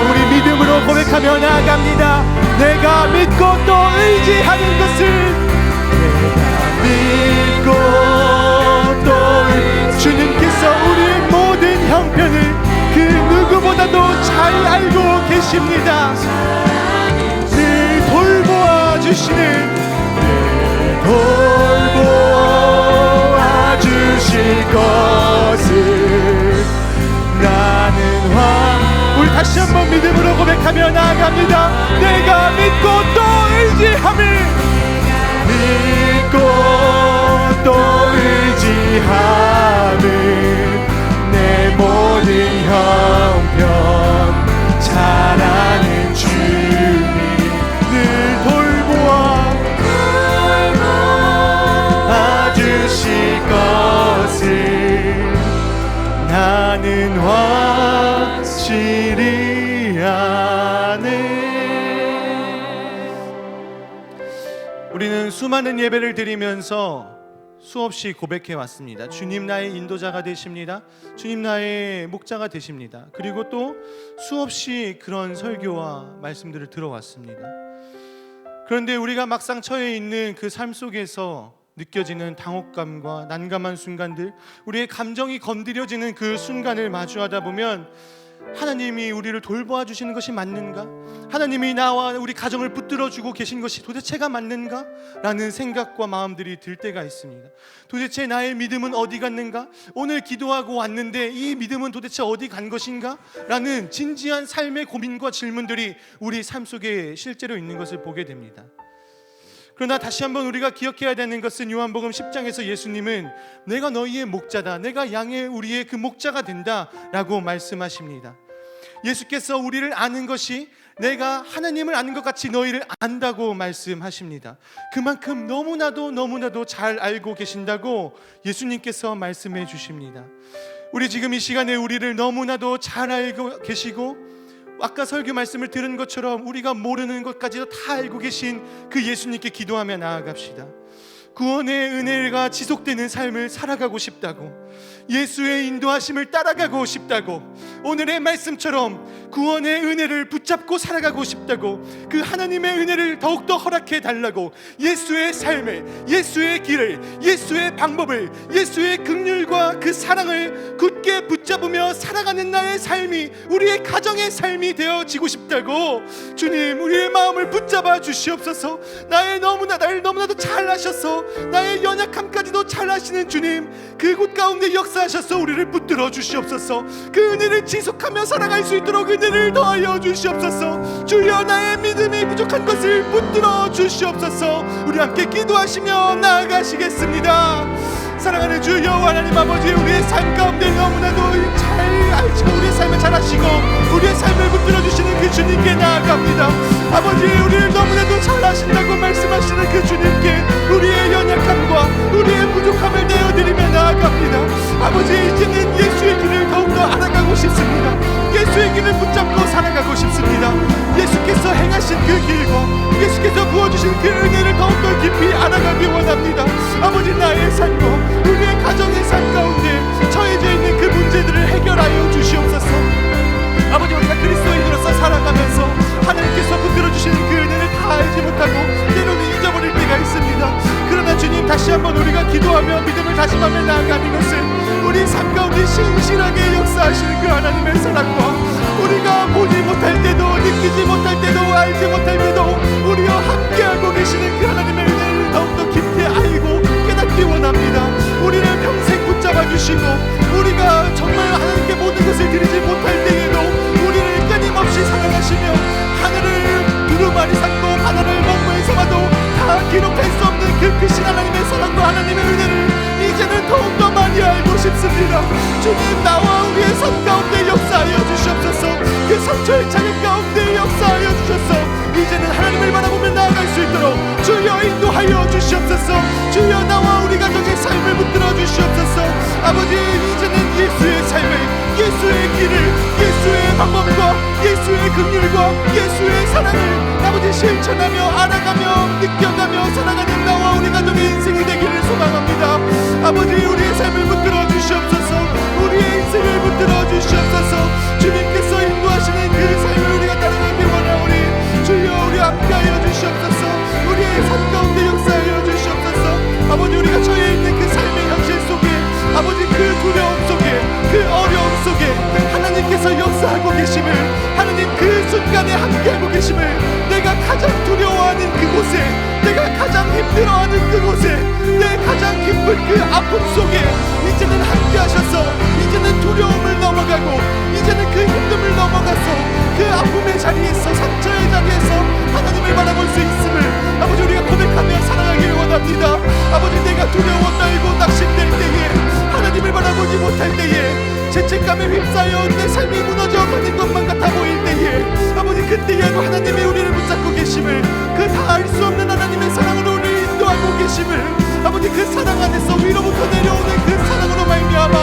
우리 믿음으로 고백하며 나아갑니다. 내가 믿고 또 의지하는 것을, 내가 믿고 또 주님께서 우리의 모든 형편을 그 누구보다도 잘 알고 계십니다. 늘 돌보아 주시는, 늘 돌보아 주실 것을 나는 우리 다시 한번 믿음으로 고백하며 나아갑니다. 내가 믿고 또 의지함을, 믿고 또 의지함을 내 모든 형편 잘 아는 주님 늘 돌보아 주실 것을 나는 확실히 아네. 우리는 수많은 예배를 드리면서 수없이 고백해 왔습니다. 주님 나의 인도자가 되십니다. 주님 나의 목자가 되십니다. 그리고 또 수없이 그런 설교와 말씀들을 들어왔습니다. 그런데 우리가 막상 처해 있는 그 삶 속에서 느껴지는 당혹감과 난감한 순간들, 우리의 감정이 건드려지는 그 순간을 마주하다 보면 하나님이 우리를 돌보아 주시는 것이 맞는가? 하나님이 나와 우리 가정을 붙들어주고 계신 것이 도대체가 맞는가? 라는 생각과 마음들이 들 때가 있습니다. 도대체 나의 믿음은 어디 갔는가? 오늘 기도하고 왔는데 이 믿음은 도대체 어디 간 것인가? 라는 진지한 삶의 고민과 질문들이 우리 삶 속에 실제로 있는 것을 보게 됩니다. 그러나 다시 한번 우리가 기억해야 되는 것은 요한복음 10장에서 예수님은 내가 너희의 목자다, 내가 양의 우리의 그 목자가 된다 라고 말씀하십니다. 예수께서 우리를 아는 것이 내가 하나님을 아는 것 같이 너희를 안다고 말씀하십니다. 그만큼 너무나도 잘 알고 계신다고 예수님께서 말씀해 주십니다. 우리 지금 이 시간에 우리를 너무나도 잘 알고 계시고, 아까 설교 말씀을 들은 것처럼 우리가 모르는 것까지도 다 알고 계신 그 예수님께 기도하며 나아갑시다. 구원의 은혜가 지속되는 삶을 살아가고 싶다고, 예수의 인도하심을 따라가고 싶다고, 오늘의 말씀처럼 구원의 은혜를 붙잡고 살아가고 싶다고, 그 하나님의 은혜를 더욱더 허락해 달라고, 예수의 삶을, 예수의 길을, 예수의 방법을, 예수의 긍휼과 그 사랑을 굳게 붙잡으며 살아가는 나의 삶이, 우리의 가정의 삶이 되어지고 싶다고, 주님 우리의 마음을 붙잡아 주시옵소서. 나를 너무나도 잘 아셔서 나의 연약함까지도 잘 아시는 주님, 그곳 가운데 역사하셔서 우리를 붙들어 주시옵소서. 그 은혜를 지속하며 살아갈 수 있도록 은혜를 더하여 주시옵소서. 주여 나의 믿음이 부족한 것을 붙들어 주시옵소서. 우리 함께 기도하시며 나아가시겠습니다. 사랑하는 주 여호와 하나님 아버지, 우리의 삶 가운데 너무나도 잘 알시고 우리의 삶을 잘 아시고 우리의 삶을 붙들어 주시는 그 주님께 나아갑니다. 아버지, 우리를 너무나도 잘 아신다고 말씀하시는 그 주님께 우리의 연약함과 우리의 부족함을 내어드리며 나아갑니다. 아버지, 이제는 예수의 길을 더욱 더 알아가고 싶습니다. 예수의 길을 붙잡고 살아가고 싶습니다. 예수께서 행하신 그 길과 예수께서 부어주신 그 은혜를 더욱더 깊이 알아가기 원합니다. 아버지, 나의 삶과 우리의 가정의 삶 가운데 처해져 있는 그 문제들을 해결하여 주시옵소서. 아버지, 우리가 그리스도인으로서 살아가면서 하나님께서 붙들어 주시는 그 은혜를 다 알지 못하고 때로는 잊어버릴 때가 있습니다. 그러나 주님, 다시 한번 우리가 기도하며 믿음을 다짐하며 나아가는 것은 우리 삶 가운데 신실하게 역사하시는 그 하나님의 사랑과 우리가 보지 못할 때도 느끼지 못할 때도 알지 못할 때도 우리와 함께하고 계시는 그 하나님의 은혜를 더욱더 깊이 알고 깨닫기 원합니다. 우리를 평생 붙잡아 주시고 우리가 정말 하나님께 모든 것을 드리지 못할 때에도 우리를 끊임없이 사랑하시며 하늘을 두루마리 삼고 바다를 먹고에 삼아도 다 기록할 수 없는 그 크신 하나님의 사랑과 하나님의 은혜를 이제는 더욱더 많이 알고 싶습니다. 주님, 나와 우리의 삶 가운데 역사하여 주시옵소서. 그 상처의 자격 가운데 역사하여 주셔서 이제는 하나님을 바라보며 나아갈 수 있도록 주여 인도하여 주시옵소서. 주여, 나와 우리 가정의 삶을 붙들어 주시옵소서. 아버지, 이제는 예수의 삶을, 예수의 길을, 예수의 방법과 예수의 긍휼과 예수의 사랑을 아버지 실천하며 알아가며 느껴가며 살아가는 나와 우리 가정의 인생이 되기를 소망합니다. 아버지, 우리의 삶을 붙들어 주시옵소서. 우리의 인생을 붙들어 주시옵소서. 주님께서 인도하시는 그 삶을 우리가 따라가기 원하오니 주여, 우리 함께하여 주시옵소서. 우리의 삶 가운데 역사하여 주시옵소서. 아버지, 우리가 처해 있는 그 삶의 현실 속에 아버지 그 두려움 속에 그 어려움 속에 하나님께서 역사하고 계심을, 하나님 그 순간에 함께하고 계심을 내가 가장 두려워하는 그곳에, 내가 가장 힘들어하는 그곳에, 내 가장 깊은 그 아픔 속에 이제는 함께하셔서 이제는 두려움을 넘어가고 이제는 그 힘듦을 넘어가서 그 아픔의 자리에서, 상처의 자리에서 하나님을 바라볼 수 있음을 아버지 우리가 고백하며 살아가길 원합니다. 아버지, 내가 두려워 떨고 낙심될 때에, 하나님을 바라보지 못할 때에, 죄책감에 휩싸여 내 삶이 무너져가는 것만 같아 보일 때에 아버지, 그때에도 하나님이 우리를 붙잡고 계심을, 그 다 알 수 없는 하나님의 사랑으로 우리를 인도하고 계심을 아버지, 그 사랑 안에서 위로부터 내려오는 그 사랑으로 말미암아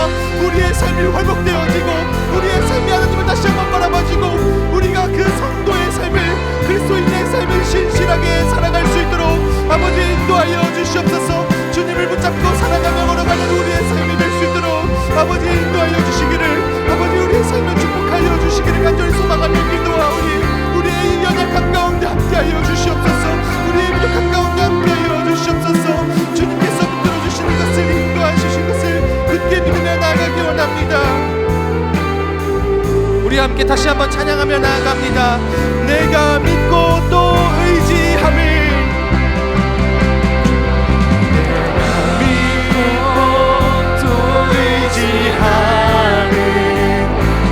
우리의 삶이 회복되어지고 우리의 삶이 하나님을 다시 한번 바라봐지고 우리가 그 성도의 삶을, 그리스도인의 삶을 신실하게 살아갈 수 있도록 아버지 인도하여 주시옵소서. 주님을 붙잡고 살아가며 걸어가는 우리의 삶이 될 수 있도록 아버지 인도하여 주시기를, 아버지 우리의 삶을 축복하여 주시기를 간절히 소망하며 기도하오니 우리의 이 연약함 가운데 함께하여 주시옵소서. 우리의 부족함 가운데 함께하여 주시옵소서. 주님께서 붙들어 주시는 것을, 인도하시는 것을 굳게 믿으며 나아가기 원합니다. 우리 함께 다시 한번 찬양하며 나아갑니다. 내가 믿고 또 의지함을,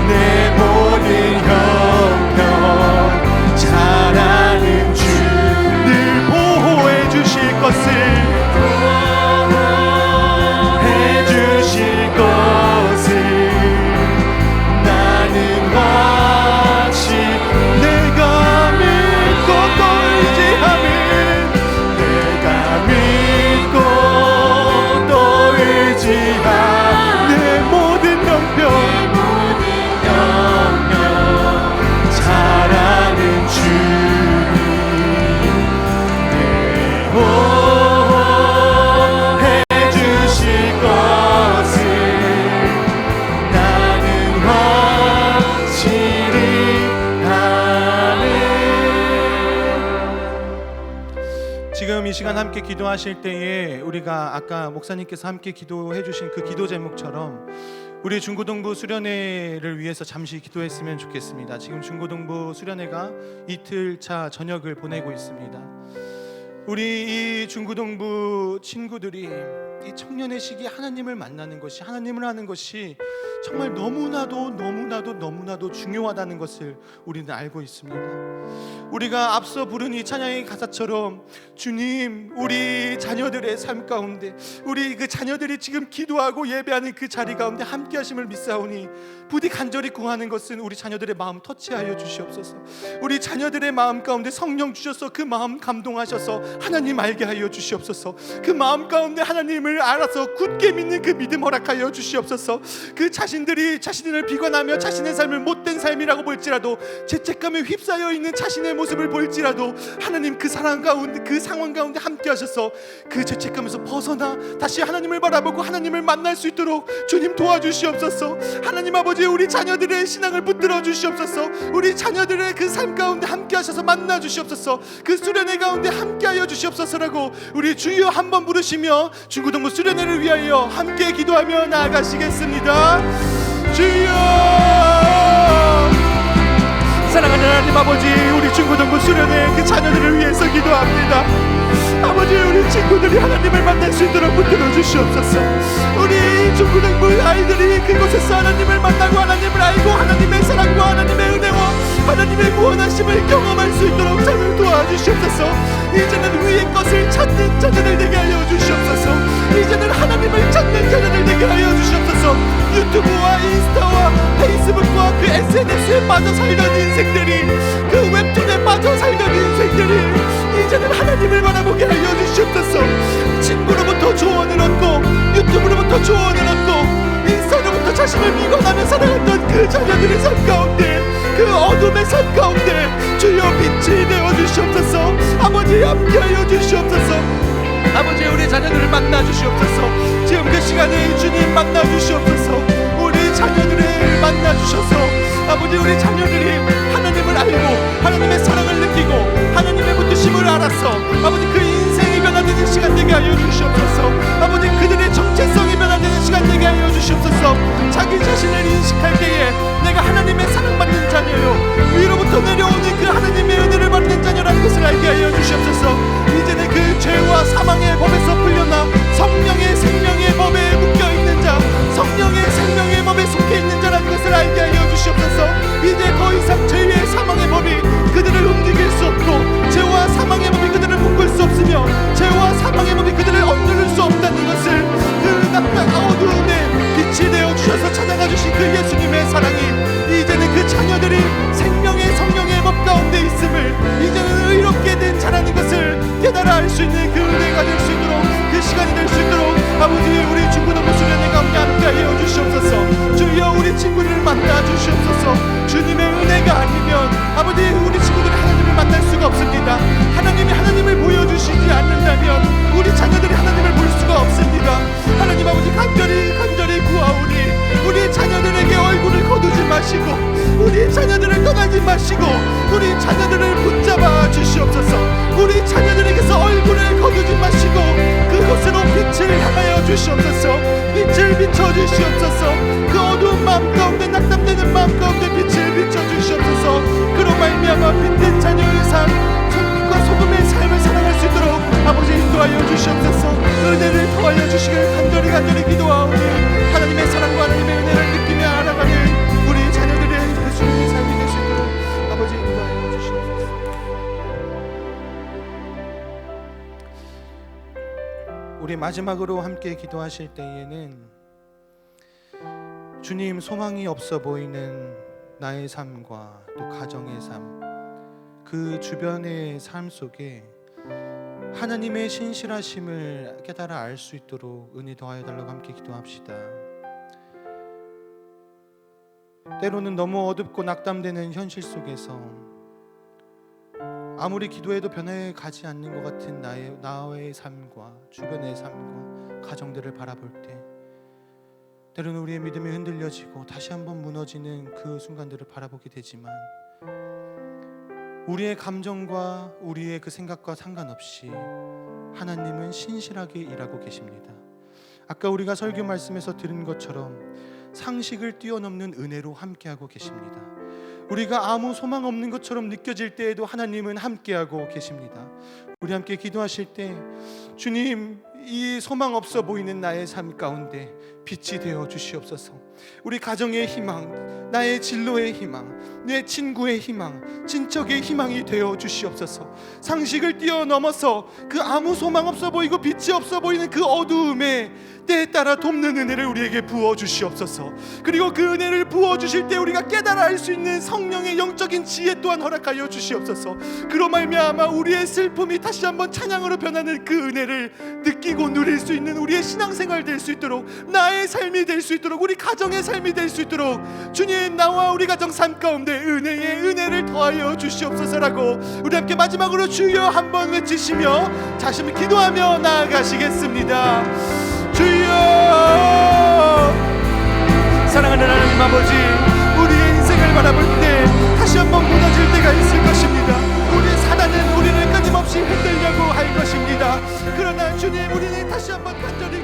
내 모든 형편 잘 아는 주, 늘 보호해 주실 것을, 해 주실 것을 나는 확신, 내가 믿고 또 의지함을, 내가 믿고 또 의지함을, 내 모든 형편 잘 아는 주님, 내 보호해 주실 것을 나는 확실히 아네. 지금 이 시간 함께 기도하실 때에 우리가 아까 목사님께서 함께 기도해 주신 그 기도 제목처럼 우리 중고등부 수련회를 위해서 잠시 기도했으면 좋겠습니다. 지금 중고등부 수련회가 이틀차 저녁을 보내고 있습니다. 우리 이 중고등부 친구들이 이 청년의 시기에 하나님을 만나는 것이, 하나님을 하는 것이 정말 너무나도 중요하다는 것을 우리는 알고 있습니다. 우리가 앞서 부른 이 찬양의 가사처럼 주님, 우리 자녀들의 삶 가운데, 우리 그 자녀들이 지금 기도하고 예배하는 그 자리 가운데 함께 하심을 믿사오니 부디 간절히 구하는 것은 우리 자녀들의 마음 터치하여 주시옵소서. 우리 자녀들의 마음 가운데 성령 주셔서 그 마음 감동하셔서 하나님 알게 하여 주시옵소서. 그 마음 가운데 하나님을 알아서 굳게 믿는 그 믿음 허락하여 주시옵소서. 그 자신들이 자신을 비관하며 자신의 삶을 못된 삶이라고 볼지라도, 죄책감에 휩싸여 있는 자신의 모습을 볼지라도 하나님 그 사랑 가운데, 그 상황 가운데 함께 하셔서 그 죄책감에서 벗어나 다시 하나님을 바라보고 하나님을 만날 수 있도록 주님 도와주시옵소서. 하나님 아버지, 우리 자녀들의 신앙을 붙들어 주시옵소서. 우리 자녀들의 그 삶 가운데 함께 하셔서 만나 주시옵소서. 그 수련회 가운데 함께 하여 주시옵소서라고 우리 주여 한번 부르시며 중고등부 수련회를 위하여 함께 기도하며 나아가시겠습니다. 주여, 사랑하는 하나님 아버지, 우리 중고등부 수련회 그 자녀들을 위해서 기도합니다. 아버지, 우리 친구들이 하나님을 만날 수 있도록 붙들어 주시옵소서. 우리 중고등부 아이들이 그곳에서 하나님을 만나고 하나님을 알고 하나님의 사랑과 하나님의 은혜와 하나님의 구원하심을 경험할 수 있도록 저를 도와주시옵소서. 이제는 위의 것을 찾는 자녀들 되게 하여 주시옵소서. 이제는 하나님을 찾는 자녀들 되게 하여 주시옵소서. 유튜브와 인스타와 페이스북과 그 SNS에 빠져 살던 인생들이, 그 웹툰에 빠져 살던 인생들이 이제는 하나님을 바라보게 하여 주시옵소서. 친구로부터 조언을 얻고 유튜브로부터 조언을 얻고 인스타로부터 자신을 미관하며 살아갔던 그 자녀들의 삶 가운데, 그 어둠의 삶 가운데 주여 빛이 되어 주시옵소서. 아버지, 함께하여 주시옵소서. 아버지, 우리 자녀들을 만나 주시옵소서. 지금 그 시간에 주님 만나 주시옵소서. 우리 자녀들을 만나 주셔서 아버지, 우리 자녀들이 하나님을 알고 하나님의 사랑을 느끼고 하나님의 붙드심을 알아서 아버지, 그 인생이 변화되는 시간 되게 하여 주시옵소서. 아버지, 그들의 정체성이 변화되는 시간 되게 하여 주시옵소서. 자기 자신을 인식할 때에 내가 하나님의 사랑받는 자녀요, 위로부터 내려오는 그 하나님의 은혜를 받는 자녀라는 것을 알게 하여 주시옵소서. 이제는 그 죄와 사망의 법에서 풀려나 성령의 생명의 법에 묶여있는 자, 성령의 생명의 법에 속해있는 자라는 것을 알게 하여 주시옵소서. 이제 더 이상 죄의 사망의 법이 그들을 움직일 수 없고, 죄와 사망의 법이 그들을 묶을 수 없으며, 죄와 사망의 법이 그들을 억누를 수 없다는 것을 그 깜깜 어두움에 빛이 되어 주셔서 찾아가 주신 그 예수님의 사랑이 이제는 그 자녀들이 생명의 성령의 법 가운데 있음을, 이제는 의롭게 된 자라는 것을 깨달아 알 수 있는 그 은혜가 될 수 있도록, 그 시간이 될 수 있도록 아버지, 우리 중고등부 수련회 가운데 함께 하여 주시옵소서. 주여, 우리 친구들을 만나 주시옵소서. 주님의 은혜가 아니면 아버지, 우리 친구들이 하나님을 만날 수가 없습니다. 하나님이 하나님을 보여주시지 않는다면 우리 자녀들이 하나님을 볼 수가 없습니다. 하나님 아버지, 간절히 구하오니 우리 자녀들에게 얼굴을 거두지 마시고, 우리 자녀들을 떠나지 마시고, 우리 자녀들을 붙잡아 주시옵소서. 우리 자녀들에게서 얼굴을 거두지 마시고 그곳으로 빛을 향하여 주시옵소서. 빛을 비춰 주시옵소서. 그 어두운 마음 가운데, 낙담되는 마음 가운데 빛을 비춰 주시옵소서. 그로 말미암아 빛된 자녀의 삶, 빛과 소금의 삶을 살아갈 수 있도록 아버지 인도하여 주시옵소서. 은혜를 더하여 주시길 간절히 기도하오니 하나님의 사랑과 하나님의 은혜를 느끼며 알아가는 우리 자녀들의 그 주님의 삶이 될 수 있도록 아버지 인도하여 주시옵소서. 우리 마지막으로 함께 기도하실 때에는 주님, 소망이 없어 보이는 나의 삶과 또 가정의 삶, 그 주변의 삶 속에 하나님의 신실하심을 깨달아 알 수 있도록 은혜 더하여 달라고 함께 기도합시다. 때로는 너무 어둡고 낙담되는 현실 속에서 아무리 기도해도 변해 가지 않는 것 같은 나의 삶과 주변의 삶과 가정들을 바라볼 때 때로는 우리의 믿음이 흔들려지고 다시 한번 무너지는 그 순간들을 바라보게 되지만, 우리의 감정과 우리의 그 생각과 상관없이 하나님은 신실하게 일하고 계십니다. 아까 우리가 설교 말씀에서 들은 것처럼 상식을 뛰어넘는 은혜로 함께하고 계십니다. 우리가 아무 소망 없는 것처럼 느껴질 때에도 하나님은 함께하고 계십니다. 우리 함께 기도하실 때 주님, 이 소망 없어 보이는 나의 삶 가운데 빛이 되어 주시옵소서. 우리 가정의 희망, 나의 진로의 희망, 내 친구의 희망, 친척의 희망이 되어 주시옵소서. 상식을 뛰어넘어서 그 아무 소망 없어 보이고 빛이 없어 보이는 그 어두움에 때에 따라 돕는 은혜를 우리에게 부어 주시옵소서. 그리고 그 은혜를 부어 주실 때 우리가 깨달아 알 수 있는 성령의 영적인 지혜 또한 허락하여 주시옵소서. 그로 말미암아 우리의 슬픔이 다시 한번 찬양으로 변하는 그 은혜를 느끼고 누릴 수 있는 우리의 신앙생활 될 수 있도록, 나의 삶이 될 수 있도록, 우리 가정의 삶이 될 수 있도록 주님, 나와 우리 가정 삶 가운데 은혜의 은혜를 더하여 주시옵소서라고 우리 함께 마지막으로 주여 한번 외치시며 자신을 기도하며 나아가시겠습니다. 주여! 사랑하는 하나님 아버지, 우리의 인생을 바라볼 때 다시 한번 무너질 때가 있을 것입니다. 우리 사단은 우리를 끊임없이 흔들려고 할 것입니다. 그러나 주님, 우리는 다시 한번 간절히